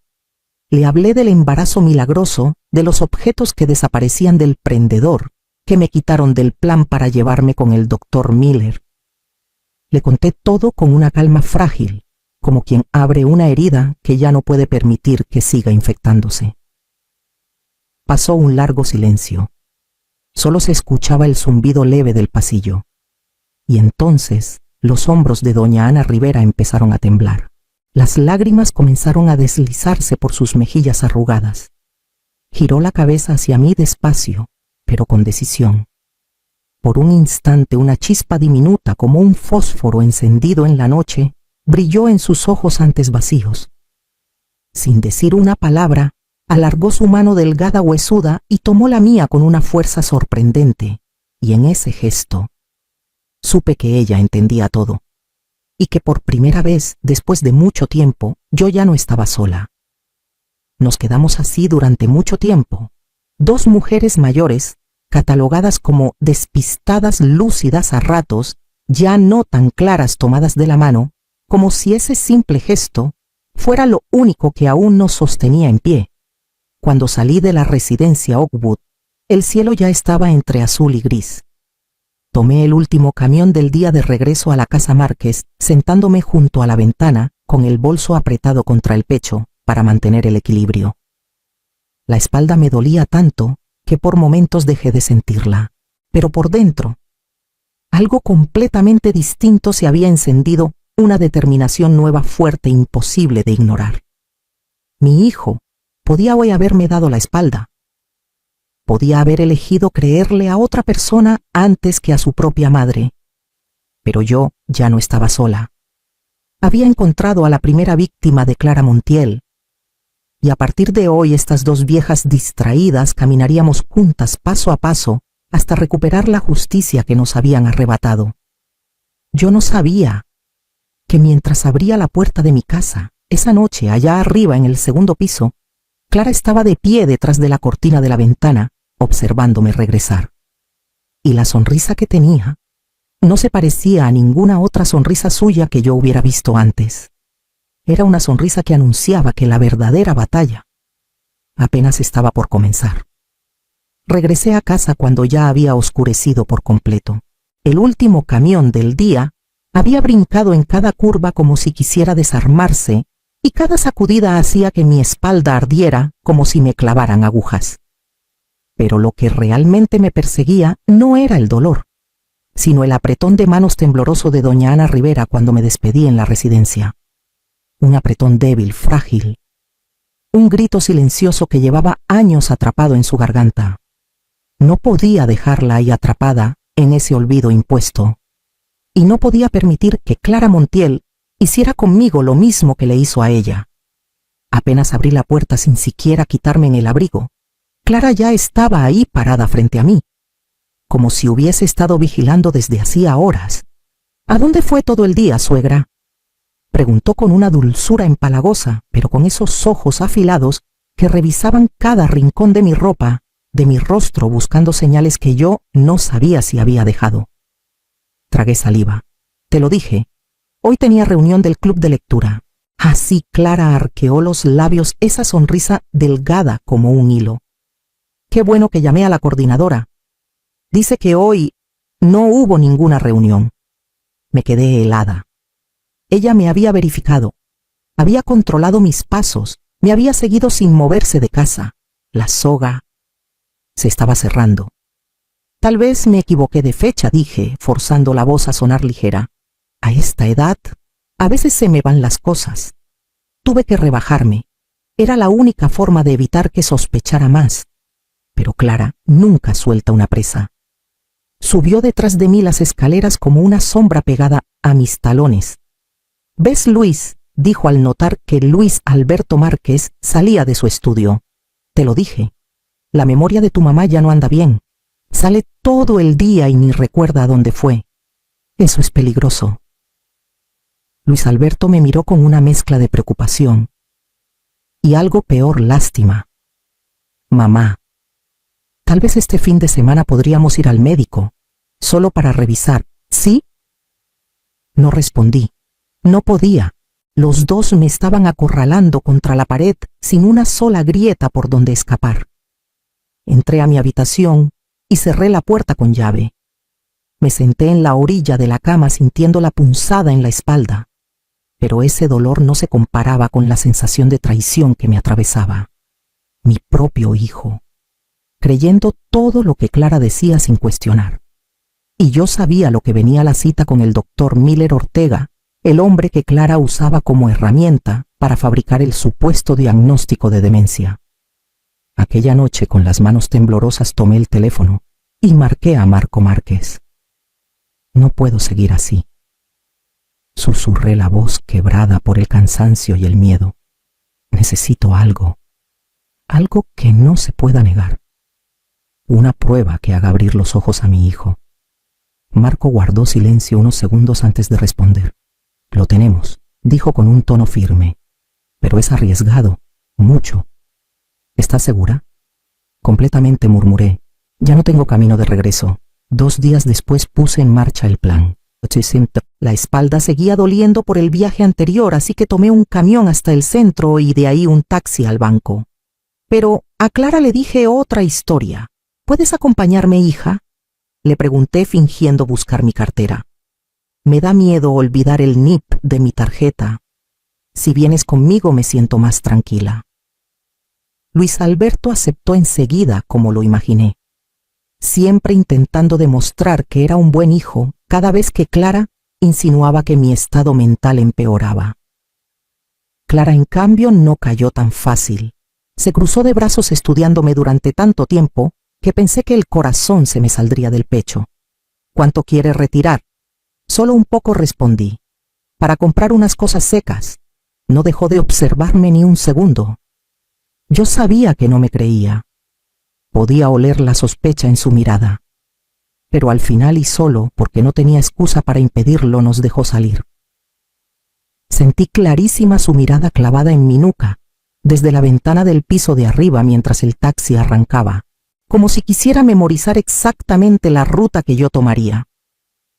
Le hablé del embarazo milagroso, de los objetos que desaparecían del prendedor, que me quitaron del plan para llevarme con el doctor Miller. Le conté todo con una calma frágil, como quien abre una herida que ya no puede permitir que siga infectándose. Pasó un largo silencio. Solo se escuchaba el zumbido leve del pasillo. Y entonces los hombros de doña Ana Rivera empezaron a temblar. Las lágrimas comenzaron a deslizarse por sus mejillas arrugadas. Giró la cabeza hacia mí despacio, pero con decisión. Por un instante una chispa diminuta, como un fósforo encendido en la noche, brilló en sus ojos antes vacíos. Sin decir una palabra, alargó su mano delgada, huesuda, y tomó la mía con una fuerza sorprendente, y en ese gesto supe que ella entendía todo, y que por primera vez, después de mucho tiempo, yo ya no estaba sola. Nos quedamos así durante mucho tiempo, 2 mujeres mayores, catalogadas como despistadas, lúcidas a ratos, ya no tan claras, tomadas de la mano, como si ese simple gesto fuera lo único que aún nos sostenía en pie. Cuando salí de la residencia Oakwood, el cielo ya estaba entre azul y gris. Tomé el último camión del día de regreso a la casa Márquez, sentándome junto a la ventana, con el bolso apretado contra el pecho, para mantener el equilibrio. La espalda me dolía tanto que por momentos dejé de sentirla, pero por dentro, algo completamente distinto se había encendido, una determinación nueva, fuerte, imposible de ignorar. Mi hijo podía hoy haberme dado la espalda. Podía haber elegido creerle a otra persona antes que a su propia madre. Pero yo ya no estaba sola. Había encontrado a la primera víctima de Clara Montiel. Y a partir de hoy estas 2 viejas distraídas caminaríamos juntas paso a paso hasta recuperar la justicia que nos habían arrebatado. Yo no sabía que mientras abría la puerta de mi casa, esa noche allá arriba en el 2º piso, Clara estaba de pie detrás de la cortina de la ventana, observándome regresar. Y la sonrisa que tenía no se parecía a ninguna otra sonrisa suya que yo hubiera visto antes. Era una sonrisa que anunciaba que la verdadera batalla apenas estaba por comenzar. Regresé a casa cuando ya había oscurecido por completo. El último camión del día había brincado en cada curva como si quisiera desarmarse, y cada sacudida hacía que mi espalda ardiera como si me clavaran agujas. Pero lo que realmente me perseguía no era el dolor, sino el apretón de manos tembloroso de doña Ana Rivera cuando me despedí en la residencia. Un apretón débil, frágil. Un grito silencioso que llevaba años atrapado en su garganta. No podía dejarla ahí atrapada en ese olvido impuesto. Y no podía permitir que Clara Montiel hiciera conmigo lo mismo que le hizo a ella. Apenas abrí la puerta sin siquiera quitarme en el abrigo, Clara ya estaba ahí parada frente a mí, como si hubiese estado vigilando desde hacía horas. ¿A dónde fue todo el día, suegra?, Preguntó con una dulzura empalagosa, pero con esos ojos afilados que revisaban cada rincón de mi ropa, de mi rostro, buscando señales que yo no sabía si había dejado. Tragué saliva. Te lo dije. Hoy tenía reunión del club de lectura. Así Clara arqueó los labios, esa sonrisa delgada como un hilo. Qué bueno que llamé a la coordinadora. Dice que hoy no hubo ninguna reunión. Me quedé helada. Ella me había verificado. Había controlado mis pasos. Me había seguido sin moverse de casa. La soga se estaba cerrando. Tal vez me equivoqué de fecha, dije, forzando la voz a sonar ligera. A esta edad, a veces se me van las cosas. Tuve que rebajarme. Era la única forma de evitar que sospechara más. Pero Clara nunca suelta una presa. Subió detrás de mí las escaleras como una sombra pegada a mis talones. «¿Ves, Luis?», dijo al notar que Luis Alberto Márquez salía de su estudio. «Te lo dije. La memoria de tu mamá ya no anda bien. Sale todo el día y ni recuerda a dónde fue. Eso es peligroso». Luis Alberto me miró con una mezcla de preocupación y algo peor, lástima. «Mamá, tal vez este fin de semana podríamos ir al médico, solo para revisar, ¿sí?». No respondí. No podía. Los dos me estaban acorralando contra la pared sin una sola grieta por donde escapar. Entré a mi habitación y cerré la puerta con llave. Me senté en la orilla de la cama sintiendo la punzada en la espalda, pero ese dolor no se comparaba con la sensación de traición que me atravesaba. Mi propio hijo, creyendo todo lo que Clara decía sin cuestionar. Y yo sabía lo que venía a la cita con el doctor Miller Ortega, el hombre que Clara usaba como herramienta para fabricar el supuesto diagnóstico de demencia. Aquella noche, con las manos temblorosas, tomé el teléfono y marqué a Marco Márquez. «No puedo seguir así», susurré, la voz quebrada por el cansancio y el miedo. «Necesito algo que no se pueda negar. Una prueba que haga abrir los ojos a mi hijo». Marco guardó silencio unos segundos antes de responder. «Lo tenemos», dijo con un tono firme. «Pero es arriesgado, mucho». «¿Estás segura?». «Completamente», murmuré. «Ya no tengo camino de regreso». 2 días después puse en marcha el plan. La espalda seguía doliendo por el viaje anterior, así que tomé un camión hasta el centro y de ahí un taxi al banco. Pero a Clara le dije otra historia. «¿Puedes acompañarme, hija?», le pregunté fingiendo buscar mi cartera. «Me da miedo olvidar el NIP de mi tarjeta. Si vienes conmigo me siento más tranquila». Luis Alberto aceptó enseguida, como lo imaginé, siempre intentando demostrar que era un buen hijo cada vez que Clara insinuaba que mi estado mental empeoraba. Clara, en cambio, no cayó tan fácil. Se cruzó de brazos estudiándome durante tanto tiempo que pensé que el corazón se me saldría del pecho. «¿Cuánto quiere retirar?». «Solo un poco», respondí. «Para comprar unas cosas secas». No dejó de observarme ni un segundo. Yo sabía que no me creía. Podía oler la sospecha en su mirada. Pero al final, y solo porque no tenía excusa para impedirlo, nos dejó salir. Sentí clarísima su mirada clavada en mi nuca, desde la ventana del piso de arriba mientras el taxi arrancaba, como si quisiera memorizar exactamente la ruta que yo tomaría,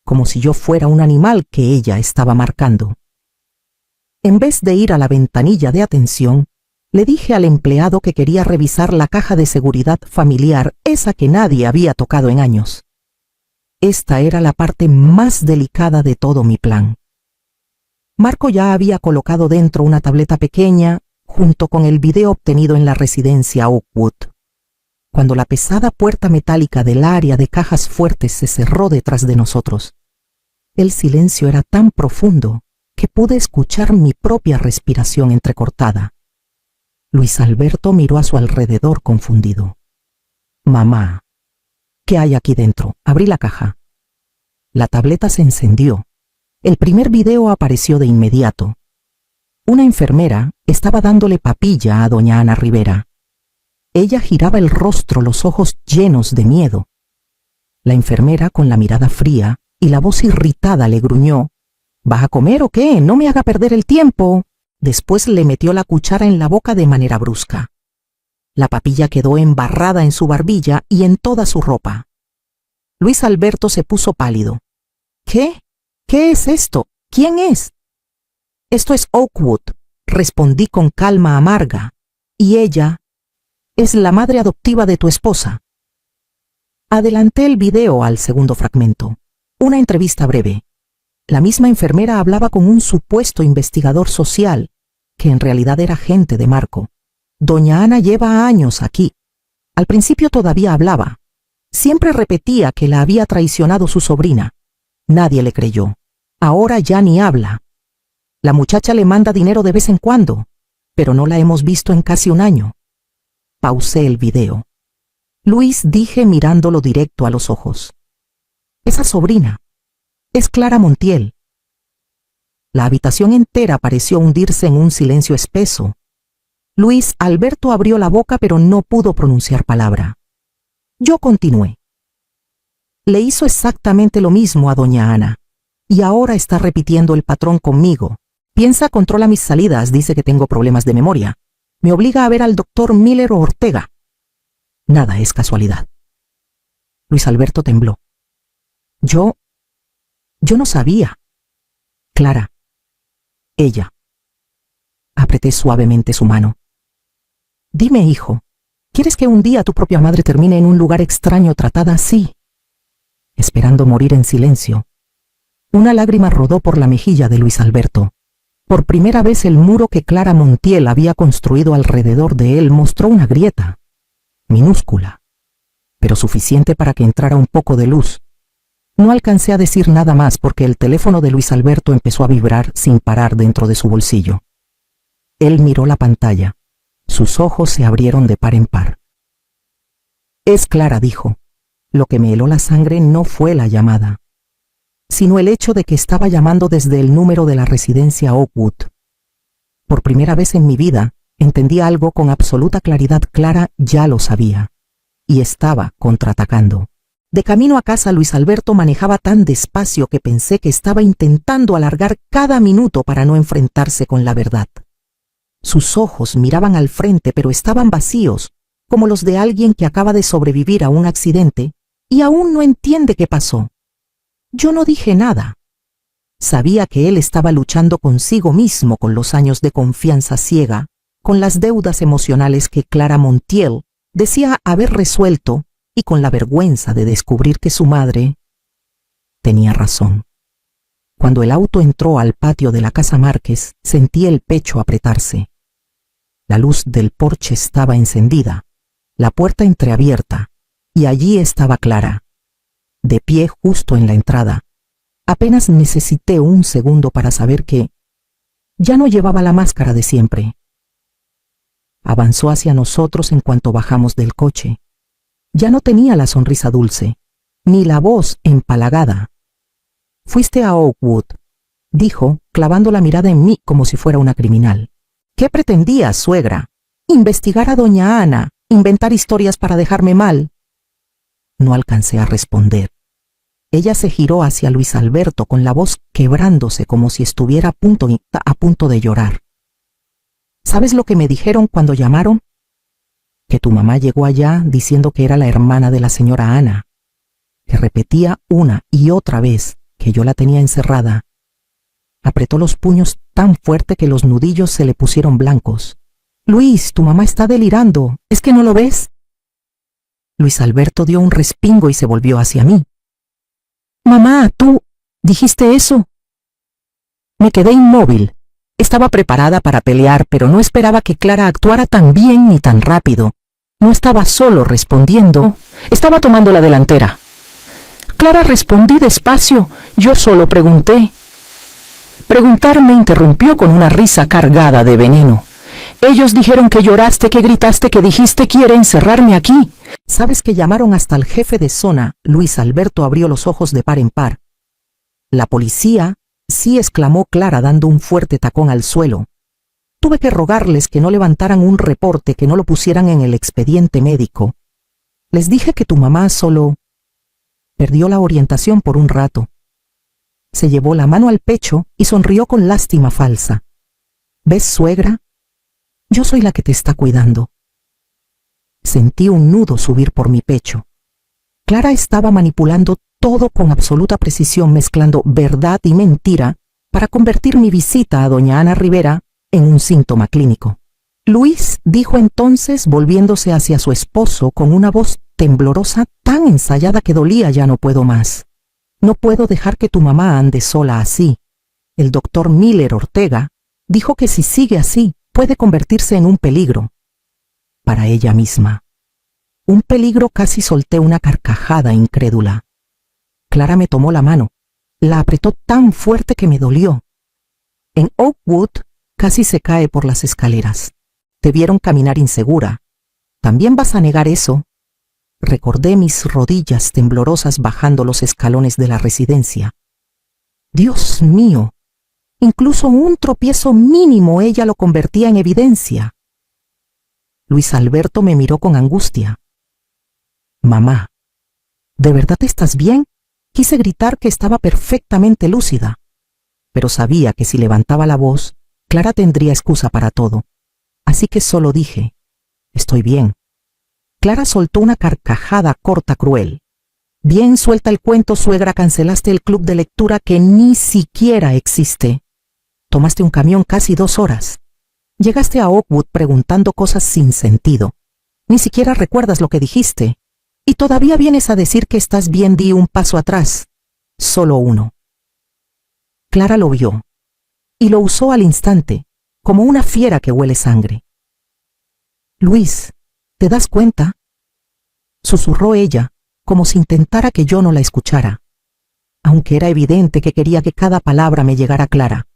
como si yo fuera un animal que ella estaba marcando. En vez de ir a la ventanilla de atención, le dije al empleado que quería revisar la caja de seguridad familiar, esa que nadie había tocado en años. Esta era la parte más delicada de todo mi plan. Marco ya había colocado dentro una tableta pequeña, junto con el video obtenido en la residencia Oakwood. Cuando la pesada puerta metálica del área de cajas fuertes se cerró detrás de nosotros, el silencio era tan profundo que pude escuchar mi propia respiración entrecortada. Luis Alberto miró a su alrededor confundido. «Mamá, ¿qué hay aquí dentro?». Abrí la caja. La tableta se encendió. El primer video apareció de inmediato. Una enfermera estaba dándole papilla a doña Ana Rivera. Ella giraba el rostro, los ojos llenos de miedo. La enfermera, con la mirada fría y la voz irritada, le gruñó: ¿vas a comer o qué? No me haga perder el tiempo. Después le metió la cuchara en la boca de manera brusca. La papilla quedó embarrada en su barbilla y en toda su ropa. Luis Alberto se puso pálido. ¿Qué? ¿Qué es esto? ¿Quién es? Esto es Oakwood, respondí con calma amarga. Y ella es la madre adoptiva de tu esposa. Adelanté el video al segundo fragmento. Una entrevista breve. La misma enfermera hablaba con un supuesto investigador social, que en realidad era agente de Marco. Doña Ana lleva años aquí. Al principio todavía hablaba. Siempre repetía que la había traicionado su sobrina. Nadie le creyó. Ahora ya ni habla. La muchacha le manda dinero de vez en cuando, pero no la hemos visto en casi un año. Pausé el video. Luis, dije mirándolo directo a los ojos. Esa sobrina es Clara Montiel. La habitación entera pareció hundirse en un silencio espeso. Luis Alberto abrió la boca pero no pudo pronunciar palabra. Yo continué. Le hizo exactamente lo mismo a doña Ana, y ahora está repitiendo el patrón conmigo. Piensa, controla mis salidas, dice que tengo problemas de memoria. Me obliga a ver al doctor Miller o Ortega. Nada es casualidad. Luis Alberto tembló. Yo no sabía. Clara. Ella. Apreté suavemente su mano. Dime, hijo, ¿quieres que un día tu propia madre termine en un lugar extraño tratada así? Esperando morir en silencio. Una lágrima rodó por la mejilla de Luis Alberto. Por primera vez el muro que Clara Montiel había construido alrededor de él mostró una grieta, minúscula, pero suficiente para que entrara un poco de luz. No alcancé a decir nada más porque el teléfono de Luis Alberto empezó a vibrar sin parar dentro de su bolsillo. Él miró la pantalla. Sus ojos se abrieron de par en par. Es Clara, dijo. Lo que me heló la sangre no fue la llamada, sino el hecho de que estaba llamando desde el número de la residencia Oakwood. Por primera vez en mi vida, entendí algo con absoluta claridad. Clara ya lo sabía, y estaba contraatacando. De camino a casa, Luis Alberto manejaba tan despacio que pensé que estaba intentando alargar cada minuto para no enfrentarse con la verdad. Sus ojos miraban al frente, pero estaban vacíos, como los de alguien que acaba de sobrevivir a un accidente y aún no entiende qué pasó. Yo no dije nada. Sabía que él estaba luchando consigo mismo con los años de confianza ciega, con las deudas emocionales que Clara Montiel decía haber resuelto y con la vergüenza de descubrir que su madre tenía razón. Cuando el auto entró al patio de la casa Márquez, sentí el pecho apretarse. La luz del porche estaba encendida, la puerta entreabierta, y allí estaba Clara, de pie justo en la entrada. Apenas necesité un segundo para saber que ya no llevaba la máscara de siempre. Avanzó hacia nosotros en cuanto bajamos del coche. Ya no tenía la sonrisa dulce, ni la voz empalagada. Fuiste a Oakwood, dijo, clavando la mirada en mí como si fuera una criminal. ¿Qué pretendías, suegra? ¿Investigar a doña Ana? ¿Inventar historias para dejarme mal? No alcancé a responder. Ella se giró hacia Luis Alberto con la voz quebrándose como si estuviera a punto de llorar. ¿Sabes lo que me dijeron cuando llamaron? Que tu mamá llegó allá diciendo que era la hermana de la señora Ana, que repetía una y otra vez que yo la tenía encerrada. Apretó los puños tan fuerte que los nudillos se le pusieron blancos. Luis, tu mamá está delirando. ¿Es que no lo ves? Luis Alberto dio un respingo y se volvió hacia mí. Mamá, ¿tú dijiste eso? Me quedé inmóvil. Estaba preparada para pelear, pero no esperaba que Clara actuara tan bien ni tan rápido. No estaba solo respondiendo, estaba tomando la delantera. Clara, respondí despacio, yo solo pregunté. Preguntar me interrumpió con una risa cargada de veneno. Ellos dijeron que lloraste, que gritaste, que dijiste quiere encerrarme aquí. ¿Sabes que llamaron hasta el jefe de zona? Luis Alberto abrió los ojos de par en par. La policía, sí, exclamó Clara dando un fuerte tacón al suelo. Tuve que rogarles que no levantaran un reporte, que no lo pusieran en el expediente médico. Les dije que tu mamá solo perdió la orientación por un rato. Se llevó la mano al pecho y sonrió con lástima falsa. ¿Ves, suegra? Yo soy la que te está cuidando. Sentí un nudo subir por mi pecho. Clara estaba manipulando todo con absoluta precisión, mezclando verdad y mentira para convertir mi visita a doña Ana Rivera en un síntoma clínico. Luis, dijo entonces, volviéndose hacia su esposo con una voz temblorosa tan ensayada que dolía. Ya no puedo más. No puedo dejar que tu mamá ande sola así. El doctor Miller Ortega dijo que si sigue así, puede convertirse en un peligro. Para ella misma. Un peligro. Casi solté una carcajada incrédula. Clara me tomó la mano. La apretó tan fuerte que me dolió. En Oakwood casi se cae por las escaleras. Te vieron caminar insegura. ¿También vas a negar eso? Recordé mis rodillas temblorosas bajando los escalones de la residencia. Dios mío, incluso un tropiezo mínimo ella lo convertía en evidencia. Luis Alberto me miró con angustia. Mamá, ¿de verdad estás bien? Quise gritar que estaba perfectamente lúcida, pero sabía que si levantaba la voz, Clara tendría excusa para todo. Así que solo dije, estoy bien. Clara soltó una carcajada corta, cruel. Bien, suelta el cuento, suegra. Cancelaste el club de lectura que ni siquiera existe. Tomaste un camión casi 2 horas. Llegaste a Oakwood preguntando cosas sin sentido. Ni siquiera recuerdas lo que dijiste. Y todavía vienes a decir que estás bien. Di un paso atrás. Solo uno. Clara lo vio. Y lo usó al instante, como una fiera que huele sangre. Luis, ¿te das cuenta? Susurró ella, como si intentara que yo no la escuchara, aunque era evidente que quería que cada palabra me llegara clara.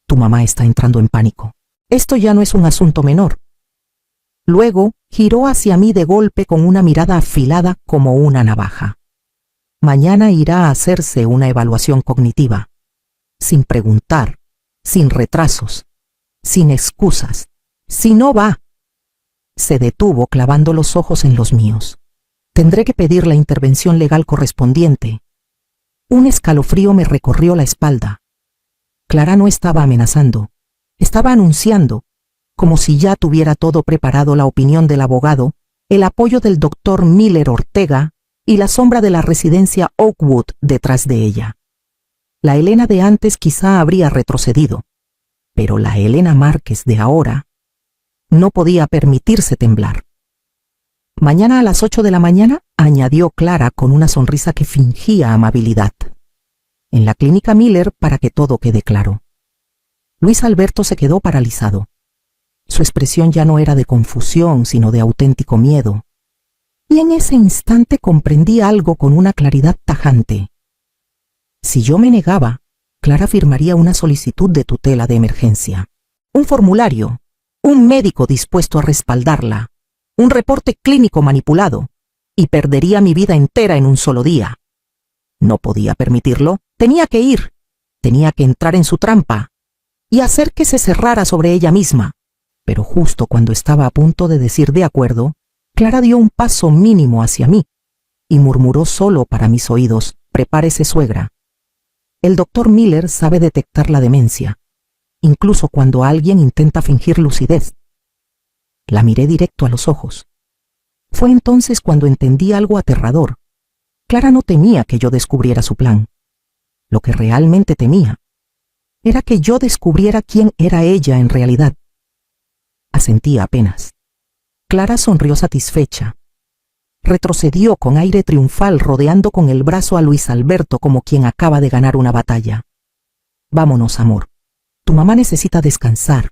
Tu mamá está entrando en pánico. Esto ya no es un asunto menor. Luego giró hacia mí de golpe con una mirada afilada como una navaja. Mañana irá a hacerse una evaluación cognitiva, sin preguntar, sin retrasos, sin excusas. Si no va. Se detuvo clavando los ojos en los míos. Tendré que pedir la intervención legal correspondiente. Un escalofrío me recorrió la espalda. Clara no estaba amenazando, estaba anunciando, como si ya tuviera todo preparado: la opinión del abogado, el apoyo del doctor Miller Ortega y la sombra de la residencia Oakwood detrás de ella. La Elena de antes quizá habría retrocedido, pero la Elena Márquez de ahora no podía permitirse temblar. Mañana a las 8 de la mañana, añadió Clara con una sonrisa que fingía amabilidad. En la clínica Miller, para que todo quede claro. Luis Alberto se quedó paralizado. Su expresión ya no era de confusión, sino de auténtico miedo. Y en ese instante comprendí algo con una claridad tajante. Si yo me negaba, Clara firmaría una solicitud de tutela de emergencia. Un formulario, un médico dispuesto a respaldarla, un reporte clínico manipulado, y perdería mi vida entera en un solo día. No podía permitirlo, tenía que ir, tenía que entrar en su trampa y hacer que se cerrara sobre ella misma. Pero justo cuando estaba a punto de decir de acuerdo, Clara dio un paso mínimo hacia mí y murmuró solo para mis oídos: prepárese, suegra. El doctor Miller sabe detectar la demencia, incluso cuando alguien intenta fingir lucidez. La miré directo a los ojos. Fue entonces cuando entendí algo aterrador. Clara no temía que yo descubriera su plan. Lo que realmente temía era que yo descubriera quién era ella en realidad. Asentía apenas. Clara sonrió satisfecha. Retrocedió con aire triunfal, rodeando con el brazo a Luis Alberto como quien acaba de ganar una batalla. Vámonos, amor. Tu mamá necesita descansar.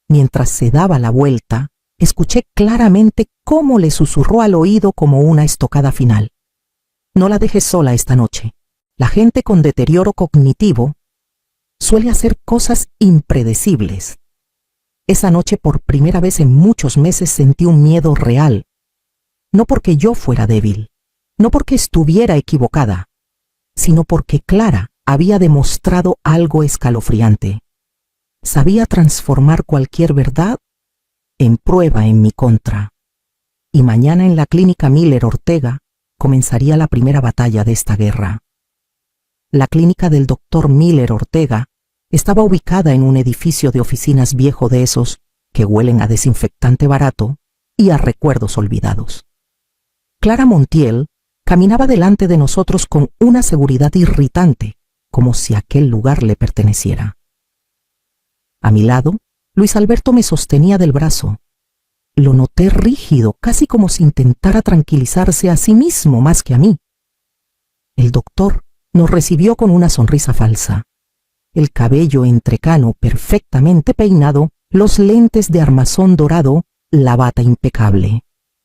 Mientras se daba la vuelta, escuché claramente cómo le susurró al oído como una estocada final: no la dejes sola esta noche. La gente con deterioro cognitivo suele hacer cosas impredecibles. Esa noche, por primera vez en muchos meses, sentí un miedo real. No porque yo fuera débil, no porque estuviera equivocada, sino porque Clara había demostrado algo escalofriante. Sabía transformar cualquier verdad en prueba en mi contra. Y mañana en la clínica Miller Ortega comenzaría la primera batalla de esta guerra. La clínica del doctor Miller Ortega estaba ubicada en un edificio de oficinas viejo de esos que huelen a desinfectante barato y a recuerdos olvidados. Clara Montiel caminaba delante de nosotros con una seguridad irritante, como si aquel lugar le perteneciera. A mi lado, Luis Alberto me sostenía del brazo. Lo noté rígido, casi como si intentara tranquilizarse a sí mismo más que a mí. El doctor nos recibió con una sonrisa falsa. El cabello entrecano perfectamente peinado, los lentes de armazón dorado, la bata impecable.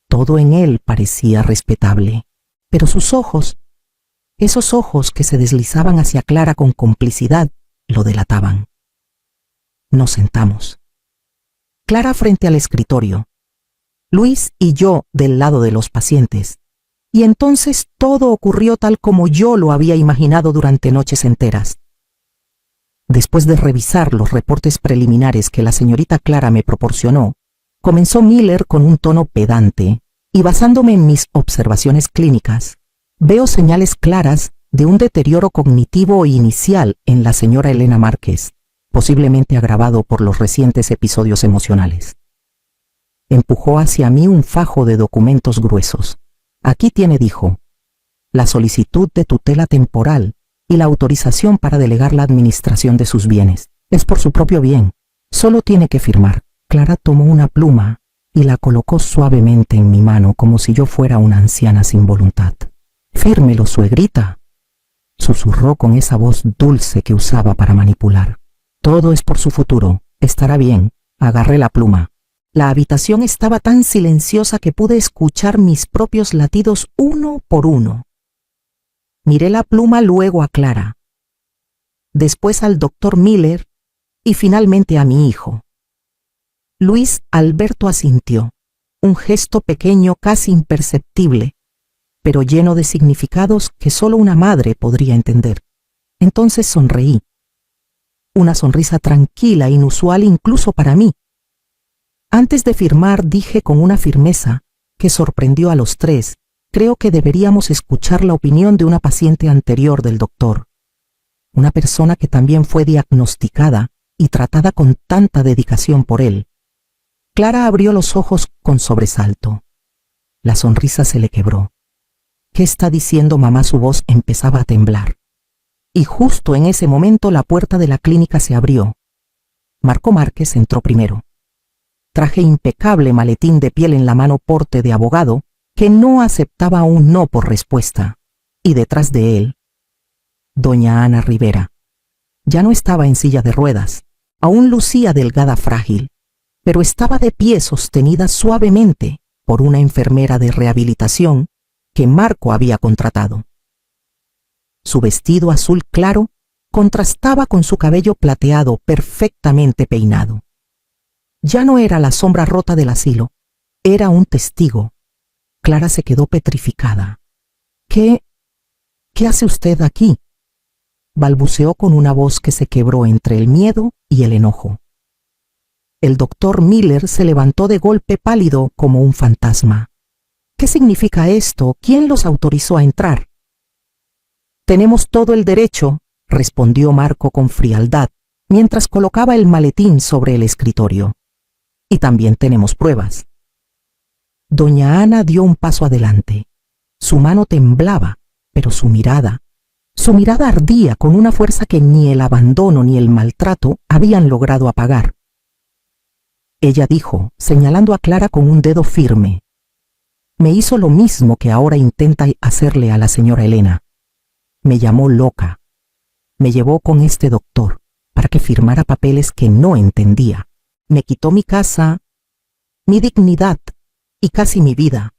Todo en él parecía respetable. Pero sus ojos, esos ojos que se deslizaban hacia Clara con complicidad, lo delataban. Nos sentamos. Clara frente al escritorio. Luis y yo del lado de los pacientes. Y entonces todo ocurrió tal como yo lo había imaginado durante noches enteras. Después de revisar los reportes preliminares que la señorita Clara me proporcionó, comenzó Miller con un tono pedante, y basándome en mis observaciones clínicas, veo señales claras de un deterioro cognitivo inicial en la señora Elena Márquez, posiblemente agravado por los recientes episodios emocionales. Empujó hacia mí un fajo de documentos gruesos. Aquí tiene, dijo, la solicitud de tutela temporal y la autorización para delegar la administración de sus bienes. Es por su propio bien. Solo tiene que firmar. Clara tomó una pluma y la colocó suavemente en mi mano como si yo fuera una anciana sin voluntad. Fírmelo, suegrita, susurró con esa voz dulce que usaba para manipular. Todo es por su futuro. Estará bien. Agarré la pluma. La habitación estaba tan silenciosa que pude escuchar mis propios latidos uno por uno. Miré la pluma luego a Clara, después al doctor Miller y finalmente a mi hijo. Luis Alberto asintió, un gesto pequeño casi imperceptible, pero lleno de significados que solo una madre podría entender. Entonces sonreí. Una sonrisa tranquila, inusual incluso para mí. Antes de firmar dije con una firmeza que sorprendió a los tres: creo que deberíamos escuchar la opinión de una paciente anterior del doctor, una persona que también fue diagnosticada y tratada con tanta dedicación por él. Clara abrió los ojos con sobresalto. La sonrisa se le quebró. ¿Qué está diciendo mamá? Su voz empezaba a temblar. Y justo en ese momento la puerta de la clínica se abrió. Marco Márquez entró primero. Traje impecable maletín de piel en la mano, porte de abogado, que no aceptaba un no por respuesta, y detrás de él, doña Ana Rivera. Ya no estaba en silla de ruedas, aún lucía delgada, frágil, pero estaba de pie, sostenida suavemente por una enfermera de rehabilitación que Marco había contratado. Su vestido azul claro contrastaba con su cabello plateado perfectamente peinado. Ya no era la sombra rota del asilo, era un testigo. Clara se quedó petrificada. ¿Qué hace usted aquí?, balbuceó con una voz que se quebró entre el miedo y el enojo. El doctor Miller se levantó de golpe, pálido como un fantasma. ¿Qué significa esto? ¿Quién los autorizó a entrar? Tenemos todo el derecho, respondió Marco con frialdad, mientras colocaba el maletín sobre el escritorio. Y también tenemos pruebas. Doña Ana dio un paso adelante. Su mano temblaba, pero su mirada ardía con una fuerza que ni el abandono ni el maltrato habían logrado apagar. Ella dijo, señalando a Clara con un dedo firme: me hizo lo mismo que ahora intenta hacerle a la señora Elena. Me llamó loca. Me llevó con este doctor para que firmara papeles que no entendía. Me quitó mi casa, mi dignidad y casi mi vida.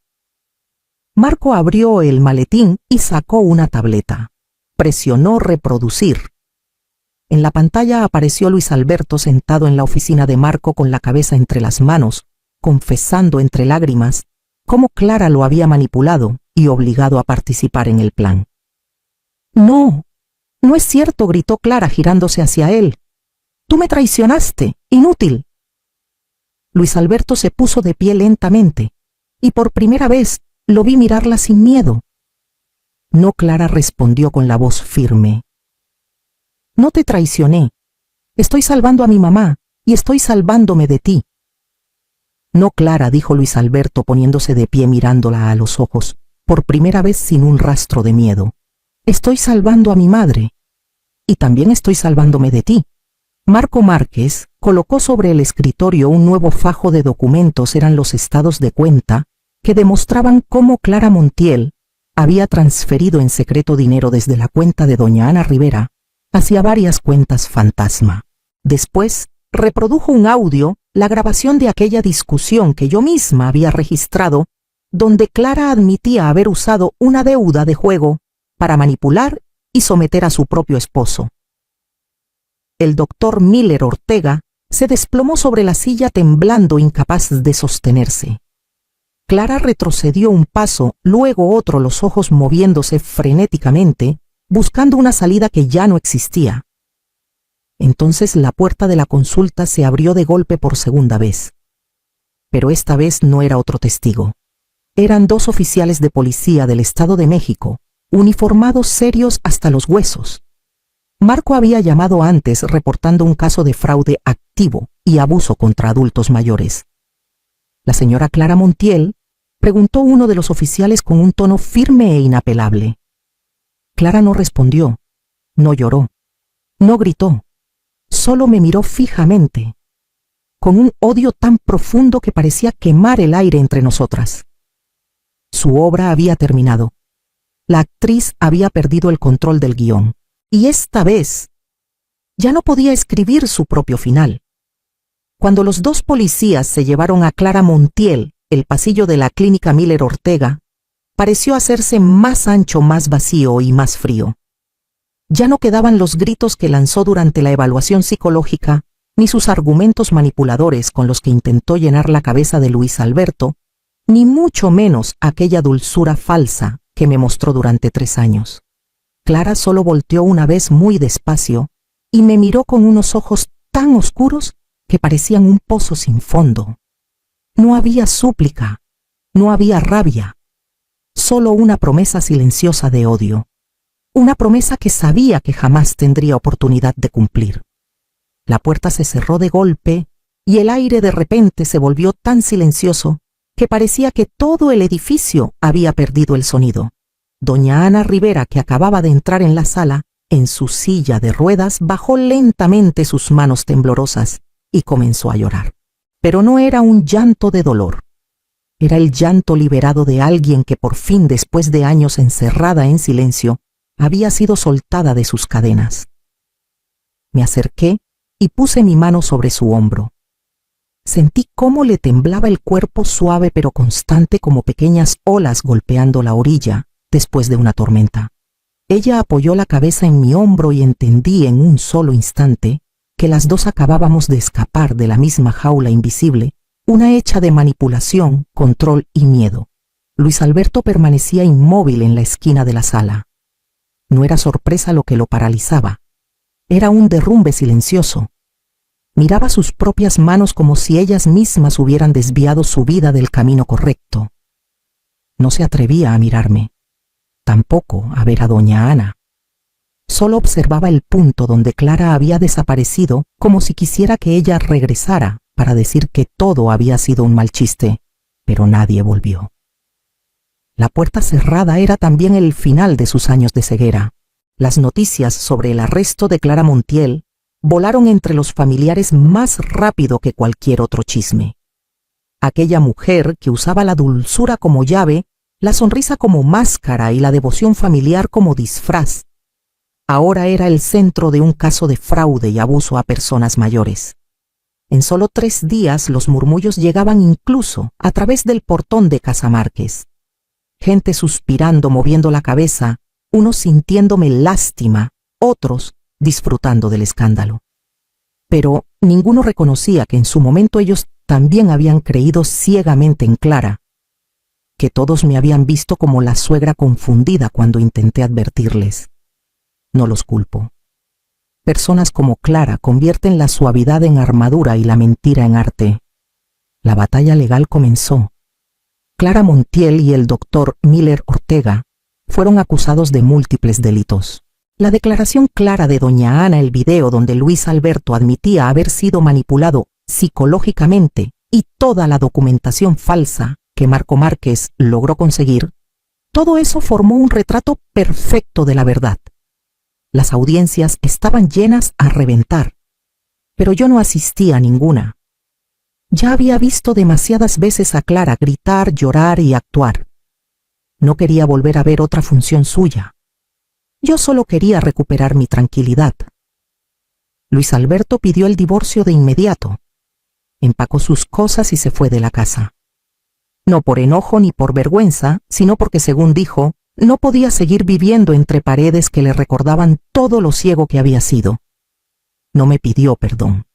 Marco abrió el maletín y sacó una tableta. Presionó reproducir. En la pantalla apareció Luis Alberto sentado en la oficina de Marco con la cabeza entre las manos, confesando entre lágrimas cómo Clara lo había manipulado y obligado a participar en el plan. No, no es cierto, gritó Clara girándose hacia él. Tú me traicionaste, inútil. Luis Alberto se puso de pie lentamente, y por primera vez lo vi mirarla sin miedo. No, Clara respondió con la voz firme. No te traicioné. Estoy salvando a mi mamá y estoy salvándome de ti. No, Clara, dijo Luis Alberto poniéndose de pie mirándola a los ojos, por primera vez sin un rastro de miedo. Estoy salvando a mi madre. Y también estoy salvándome de ti. Marco Márquez colocó sobre el escritorio un nuevo fajo de documentos. Eran los estados de cuenta que demostraban cómo Clara Montiel había transferido en secreto dinero desde la cuenta de doña Ana Rivera hacia varias cuentas fantasma. Después reprodujo un audio, la grabación de aquella discusión que yo misma había registrado, donde Clara admitía haber usado una deuda de juego para manipular y someter a su propio esposo. El doctor Miller Ortega se desplomó sobre la silla temblando, incapaz de sostenerse. Clara retrocedió un paso, luego otro, los ojos moviéndose frenéticamente, buscando una salida que ya no existía. Entonces la puerta de la consulta se abrió de golpe por segunda vez. Pero esta vez no era otro testigo. Eran dos oficiales de policía del Estado de México, uniformados, serios hasta los huesos. Marco había llamado antes reportando un caso de fraude activo y abuso contra adultos mayores. La señora Clara Montiel, preguntó uno de los oficiales con un tono firme e inapelable. Clara no respondió, no lloró, no gritó, solo me miró fijamente, con un odio tan profundo que parecía quemar el aire entre nosotras. Su obra había terminado. La actriz había perdido el control del guión, y esta vez ya no podía escribir su propio final. Cuando los dos policías se llevaron a Clara Montiel, el pasillo de la clínica Miller Ortega pareció hacerse más ancho, más vacío y más frío. Ya no quedaban los gritos que lanzó durante la evaluación psicológica, ni sus argumentos manipuladores con los que intentó llenar la cabeza de Luis Alberto, ni mucho menos aquella dulzura falsa que me mostró durante 3 años. Clara solo volteó una vez muy despacio y me miró con unos ojos tan oscuros que parecían un pozo sin fondo. No había súplica, no había rabia, solo una promesa silenciosa de odio, una promesa que sabía que jamás tendría oportunidad de cumplir. La puerta se cerró de golpe y el aire de repente se volvió tan silencioso que parecía que todo el edificio había perdido el sonido. Doña Ana Rivera, que acababa de entrar en la sala, en su silla de ruedas, bajó lentamente sus manos temblorosas y comenzó a llorar. Pero no era un llanto de dolor. Era el llanto liberado de alguien que por fin, después de años encerrada en silencio, había sido soltada de sus cadenas. Me acerqué y puse mi mano sobre su hombro. Sentí cómo le temblaba el cuerpo, suave pero constante, como pequeñas olas golpeando la orilla después de una tormenta. Ella apoyó la cabeza en mi hombro y entendí en un solo instante que las dos acabábamos de escapar de la misma jaula invisible, una hecha de manipulación, control y miedo. Luis Alberto permanecía inmóvil en la esquina de la sala. No era sorpresa lo que lo paralizaba. Era un derrumbe silencioso. Miraba sus propias manos como si ellas mismas hubieran desviado su vida del camino correcto. No se atrevía a mirarme, tampoco a ver a doña Ana. Solo observaba el punto donde Clara había desaparecido, como si quisiera que ella regresara para decir que todo había sido un mal chiste, pero nadie volvió. La puerta cerrada era también el final de sus años de ceguera. Las noticias sobre el arresto de Clara Montiel volaron entre los familiares más rápido que cualquier otro chisme. Aquella mujer que usaba la dulzura como llave, la sonrisa como máscara y la devoción familiar como disfraz, ahora era el centro de un caso de fraude y abuso a personas mayores. En solo 3 días los murmullos llegaban incluso a través del portón de Casa Márquez. Gente suspirando, moviendo la cabeza, unos sintiéndome lástima, otros disfrutando del escándalo. Pero ninguno reconocía que en su momento ellos también habían creído ciegamente en Clara, que todos me habían visto como la suegra confundida cuando intenté advertirles. No los culpo. Personas como Clara convierten la suavidad en armadura y la mentira en arte. La batalla legal comenzó. Clara Montiel y el doctor Miller Ortega fueron acusados de múltiples delitos. La declaración clara de doña Ana, el video donde Luis Alberto admitía haber sido manipulado psicológicamente y toda la documentación falsa que Marco Márquez logró conseguir, todo eso formó un retrato perfecto de la verdad. Las audiencias estaban llenas a reventar, pero yo no asistí a ninguna. Ya había visto demasiadas veces a Clara gritar, llorar y actuar. No quería volver a ver otra función suya. Yo solo quería recuperar mi tranquilidad. Luis Alberto pidió el divorcio de inmediato. Empacó sus cosas y se fue de la casa. No por enojo ni por vergüenza, sino porque, según dijo, no podía seguir viviendo entre paredes que le recordaban todo lo ciego que había sido. No me pidió perdón.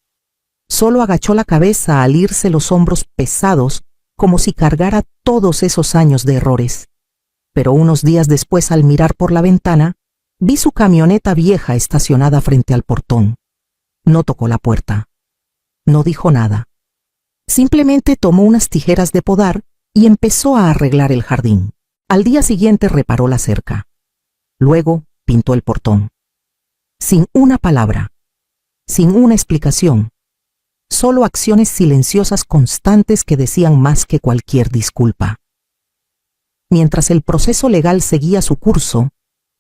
Solo agachó la cabeza al irse los hombros pesados, como si cargara todos esos años de errores. Pero unos días después, al mirar por la ventana, vi su camioneta vieja estacionada frente al portón. No tocó la puerta. No dijo nada. Simplemente tomó unas tijeras de podar y empezó a arreglar el jardín. Al día siguiente reparó la cerca. Luego pintó el portón. Sin una palabra, sin una explicación, solo acciones silenciosas constantes que decían más que cualquier disculpa. Mientras el proceso legal seguía su curso,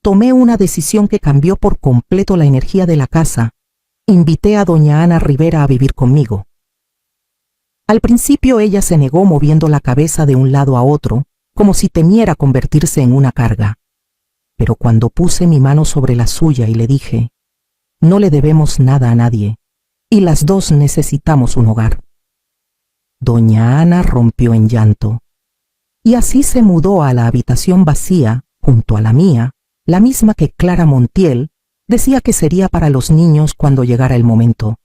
tomé una decisión que cambió por completo la energía de la casa. Invité a doña Ana Rivera a vivir conmigo. Al principio ella se negó, moviendo la cabeza de un lado a otro, como si temiera convertirse en una carga. Pero cuando puse mi mano sobre la suya y le dije, no le debemos nada a nadie, y las dos necesitamos un hogar, doña Ana rompió en llanto. Y así se mudó a la habitación vacía, junto a la mía, la misma que Clara Montiel decía que sería para los niños cuando llegara el momento.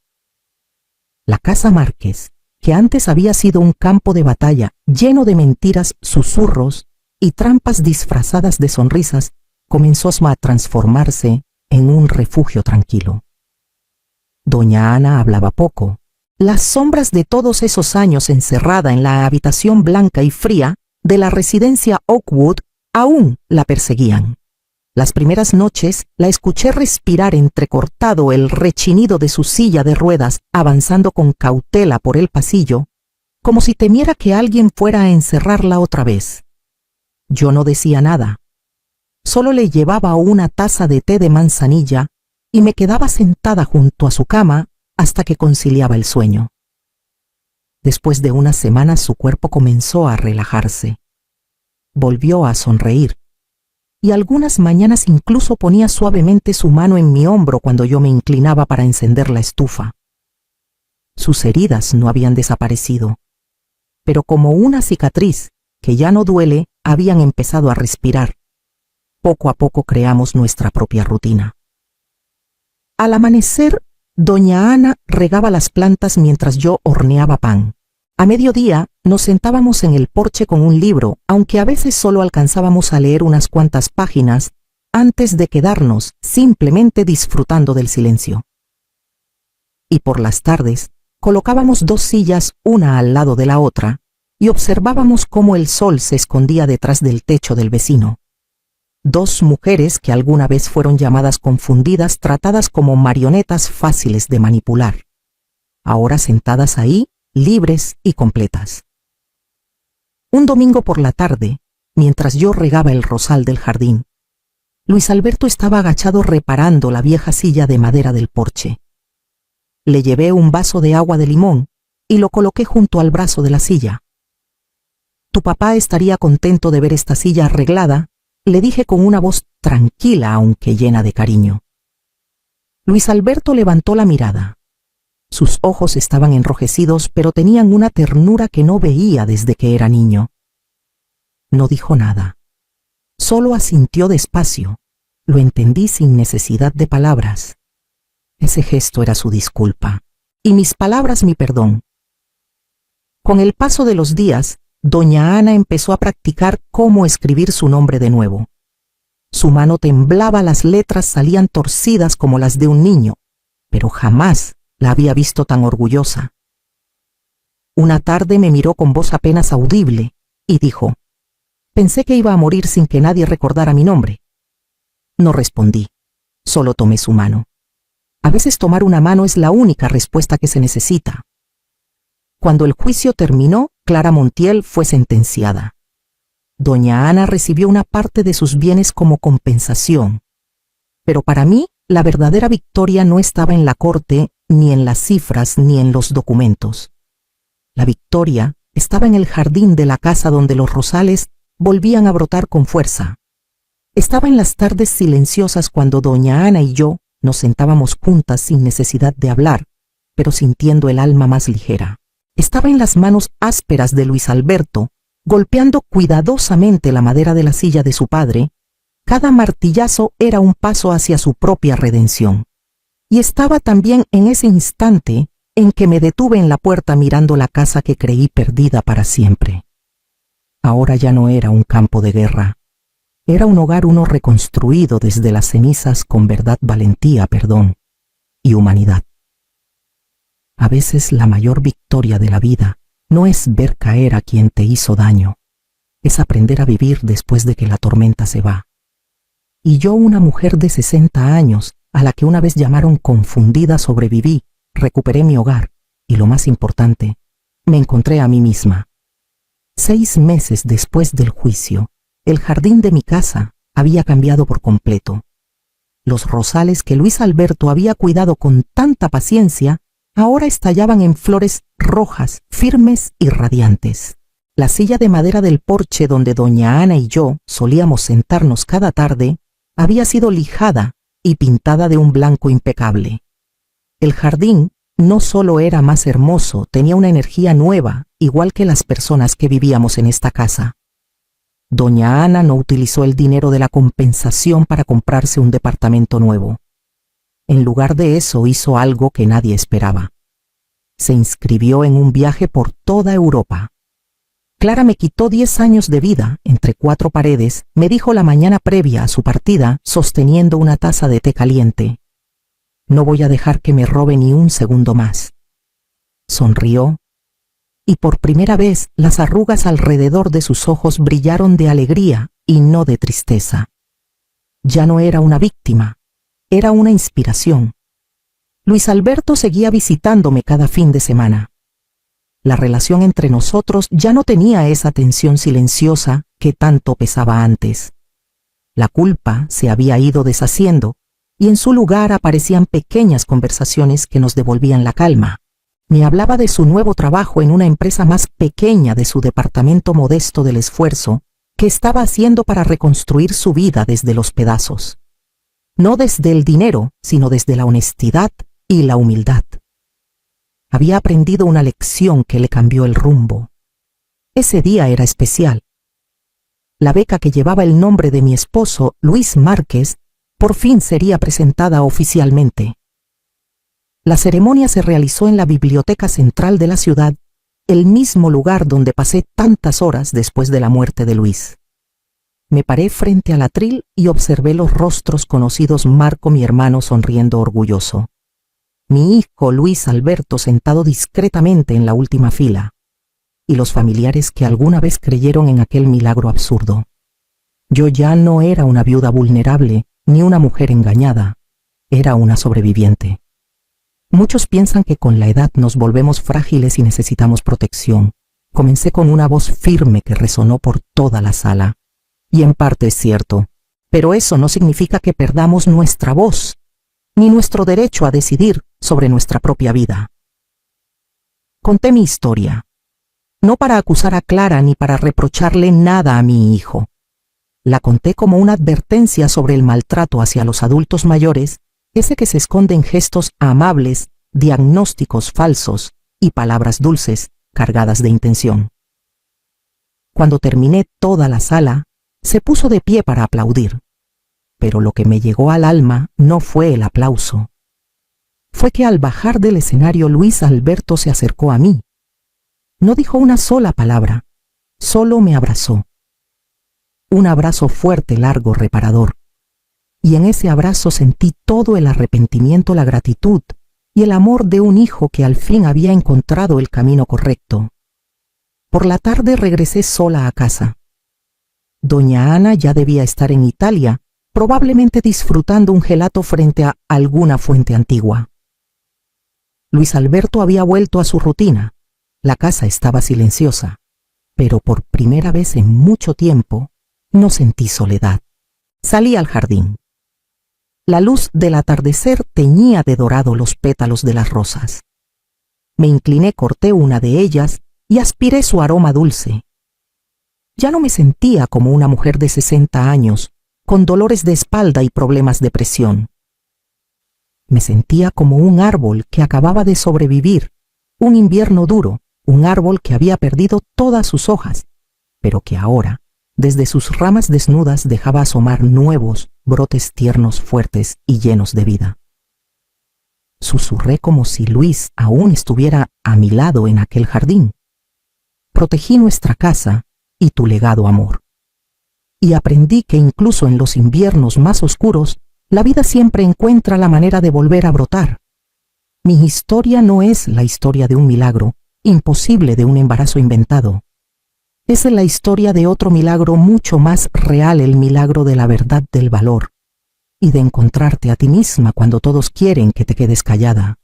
La casa Márquez, que antes había sido un campo de batalla lleno de mentiras, susurros y trampas disfrazadas de sonrisas, comenzó a transformarse en un refugio tranquilo. Doña Ana hablaba poco. Las sombras de todos esos años encerrada en la habitación blanca y fría de la residencia Oakwood aún la perseguían. Las primeras noches la escuché respirar entrecortado el rechinido de su silla de ruedas, avanzando con cautela por el pasillo, como si temiera que alguien fuera a encerrarla otra vez. Yo no decía nada. Solo le llevaba una taza de té de manzanilla y me quedaba sentada junto a su cama hasta que conciliaba el sueño. Después de unas semanas su cuerpo comenzó a relajarse. Volvió a sonreír. Y algunas mañanas incluso ponía suavemente su mano en mi hombro cuando yo me inclinaba para encender la estufa. Sus heridas no habían desaparecido, pero como una cicatriz que ya no duele, habían empezado a respirar. Poco a poco creamos nuestra propia rutina. Al amanecer, doña Ana regaba las plantas mientras yo horneaba pan. A mediodía nos sentábamos en el porche con un libro, aunque a veces solo alcanzábamos a leer unas cuantas páginas antes de quedarnos simplemente disfrutando del silencio. Y por las tardes colocábamos dos sillas una al lado de la otra y observábamos cómo el sol se escondía detrás del techo del vecino. Dos mujeres que alguna vez fueron llamadas confundidas, tratadas como marionetas fáciles de manipular, ahora sentadas ahí, libres y completas. Un domingo por la tarde, mientras yo regaba el rosal del jardín, Luis Alberto estaba agachado reparando la vieja silla de madera del porche. Le llevé un vaso de agua de limón y lo coloqué junto al brazo de la silla. Tu papá estaría contento de ver esta silla arreglada, le dije con una voz tranquila aunque llena de cariño. Luis Alberto levantó la mirada. Sus ojos estaban enrojecidos, pero tenían una ternura que no veía desde que era niño. No dijo nada. Solo asintió despacio. Lo entendí sin necesidad de palabras. Ese gesto era su disculpa, y mis palabras mi perdón. Con el paso de los días, doña Ana empezó a practicar cómo escribir su nombre de nuevo. Su mano temblaba, las letras salían torcidas como las de un niño, pero jamás la había visto tan orgullosa. Una tarde me miró con voz apenas audible y dijo: «Pensé que iba a morir sin que nadie recordara mi nombre». No respondí. solo tomé su mano. A veces tomar una mano es la única respuesta que se necesita. Cuando el juicio terminó, Clara Montiel fue sentenciada. Doña Ana recibió una parte de sus bienes como compensación. Pero para mí, la verdadera victoria no estaba en la corte, ni en las cifras, ni en los documentos. La victoria estaba en el jardín de la casa donde los rosales volvían a brotar con fuerza. Estaba en las tardes silenciosas cuando doña Ana y yo nos sentábamos juntas sin necesidad de hablar, pero sintiendo el alma más ligera. Estaba en las manos ásperas de Luis Alberto, golpeando cuidadosamente la madera de la silla de su padre. Cada martillazo era un paso hacia su propia redención. Y estaba también en ese instante en que me detuve en la puerta mirando la casa que creí perdida para siempre. Ahora ya no era un campo de guerra. Era un hogar uno reconstruido desde las cenizas con verdad, valentía, perdón y humanidad. A veces la mayor victoria de la vida no es ver caer a quien te hizo daño, es aprender a vivir después de que la tormenta se va. Y yo, una mujer de 60 años, a la que una vez llamaron confundida, sobreviví, recuperé mi hogar y, lo más importante, me encontré a mí misma. 6 meses después del juicio, el jardín de mi casa había cambiado por completo. Los rosales que Luis Alberto había cuidado con tanta paciencia ahora estallaban en flores rojas, firmes y radiantes. La silla de madera del porche donde doña Ana y yo solíamos sentarnos cada tarde había sido lijada y pintada de un blanco impecable. El jardín no solo era más hermoso, tenía una energía nueva, igual que las personas que vivíamos en esta casa. Doña Ana no utilizó el dinero de la compensación para comprarse un departamento nuevo. En lugar de eso, hizo algo que nadie esperaba. Se inscribió en un viaje por toda Europa. Clara me quitó 10 años de vida entre 4 paredes, me dijo la mañana previa a su partida, sosteniendo una taza de té caliente. No voy a dejar que me robe ni un segundo más. Sonrió, y por primera vez las arrugas alrededor de sus ojos brillaron de alegría y no de tristeza. Ya no era una víctima, era una inspiración. Luis Alberto seguía visitándome cada fin de semana. La relación entre nosotros ya no tenía esa tensión silenciosa que tanto pesaba antes. La culpa se había ido deshaciendo y en su lugar aparecían pequeñas conversaciones que nos devolvían la calma. Me hablaba de su nuevo trabajo en una empresa más pequeña, de su departamento modesto, del esfuerzo que estaba haciendo para reconstruir su vida desde los pedazos. No desde el dinero, sino desde la honestidad y la humildad. Había aprendido una lección que le cambió el rumbo. Ese día era especial. La beca que llevaba el nombre de mi esposo, Luis Márquez, por fin sería presentada oficialmente. La ceremonia se realizó en la Biblioteca Central de la ciudad, el mismo lugar donde pasé tantas horas después de la muerte de Luis. Me paré frente al atril y observé los rostros conocidos: Marco, mi hermano, sonriendo orgulloso. Mi hijo Luis Alberto sentado discretamente en la última fila. Y los familiares que alguna vez creyeron en aquel milagro absurdo. Yo ya no era una viuda vulnerable, ni una mujer engañada. Era una sobreviviente. Muchos piensan que con la edad nos volvemos frágiles y necesitamos protección. Comencé con una voz firme que resonó por toda la sala. Y en parte es cierto, pero eso no significa que perdamos nuestra voz, ni nuestro derecho a decidir sobre nuestra propia vida. Conté mi historia, no para acusar a Clara ni para reprocharle nada a mi hijo. La conté como una advertencia sobre el maltrato hacia los adultos mayores, ese que se esconde en gestos amables, diagnósticos falsos y palabras dulces cargadas de intención. Cuando terminé, toda la sala se puso de pie para aplaudir. Pero lo que me llegó al alma no fue el aplauso. Fue que al bajar del escenario Luis Alberto se acercó a mí. No dijo una sola palabra, solo me abrazó. Un abrazo fuerte, largo, reparador. Y en ese abrazo sentí todo el arrepentimiento, la gratitud y el amor de un hijo que al fin había encontrado el camino correcto. Por la tarde regresé sola a casa. Doña Ana ya debía estar en Italia, probablemente disfrutando un gelato frente a alguna fuente antigua. Luis Alberto había vuelto a su rutina. La casa estaba silenciosa, pero por primera vez en mucho tiempo no sentí soledad. Salí al jardín. La luz del atardecer teñía de dorado los pétalos de las rosas. Me incliné, corté una de ellas y aspiré su aroma dulce. Ya no me sentía como una mujer de 60 años, con dolores de espalda y problemas de presión. Me sentía como un árbol que acababa de sobrevivir un invierno duro, un árbol que había perdido todas sus hojas, pero que ahora, desde sus ramas desnudas, dejaba asomar nuevos brotes tiernos, fuertes y llenos de vida. Susurré como si Luis aún estuviera a mi lado en aquel jardín. Protegí nuestra casa y tu legado, amor. Y aprendí que incluso en los inviernos más oscuros, la vida siempre encuentra la manera de volver a brotar. Mi historia no es la historia de un milagro imposible, de un embarazo inventado. Es la historia de otro milagro mucho más real, el milagro de la verdad, del valor y de encontrarte a ti misma cuando todos quieren que te quedes callada.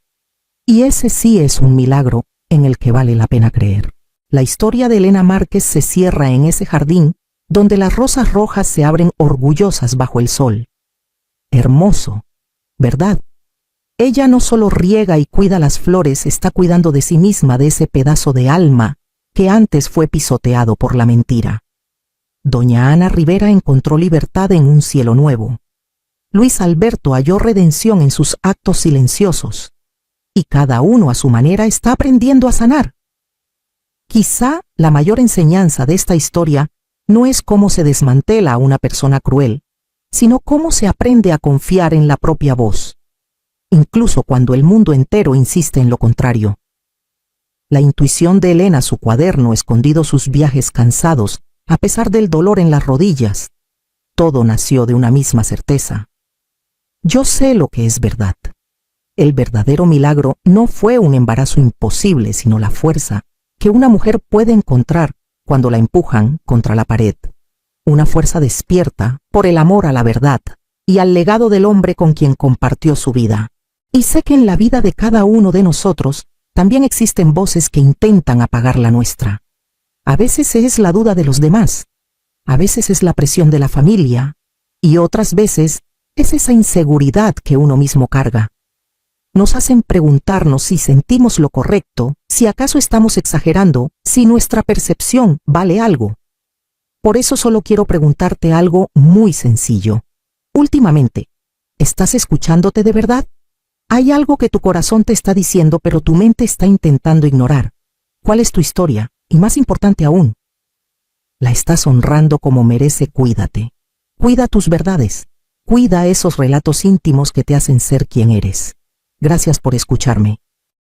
Y ese sí es un milagro en el que vale la pena creer. La historia de Elena Márquez se cierra en ese jardín donde las rosas rojas se abren orgullosas bajo el sol. Hermoso, ¿verdad? Ella no solo riega y cuida las flores, está cuidando de sí misma, de ese pedazo de alma que antes fue pisoteado por la mentira. Doña Ana Rivera encontró libertad en un cielo nuevo. Luis Alberto halló redención en sus actos silenciosos. Y cada uno a su manera está aprendiendo a sanar. Quizá la mayor enseñanza de esta historia no es cómo se desmantela a una persona cruel, sino cómo se aprende a confiar en la propia voz, incluso cuando el mundo entero insiste en lo contrario. La intuición de Elena, su cuaderno escondido, sus viajes cansados, a pesar del dolor en las rodillas, todo nació de una misma certeza. Yo sé lo que es verdad. El verdadero milagro no fue un embarazo imposible, sino la fuerza que una mujer puede encontrar cuando la empujan contra la pared. Una fuerza despierta por el amor a la verdad y al legado del hombre con quien compartió su vida. Y sé que en la vida de cada uno de nosotros también existen voces que intentan apagar la nuestra. A veces es la duda de los demás, a veces es la presión de la familia, y otras veces es esa inseguridad que uno mismo carga. Nos hacen preguntarnos si sentimos lo correcto, si acaso estamos exagerando, si nuestra percepción vale algo. Por eso solo quiero preguntarte algo muy sencillo. Últimamente, ¿estás escuchándote de verdad? Hay algo que tu corazón te está diciendo, pero tu mente está intentando ignorar. ¿Cuál es tu historia? Y más importante aún, ¿la estás honrando como merece? Cuídate. Cuida tus verdades. Cuida esos relatos íntimos que te hacen ser quien eres. Gracias por escucharme.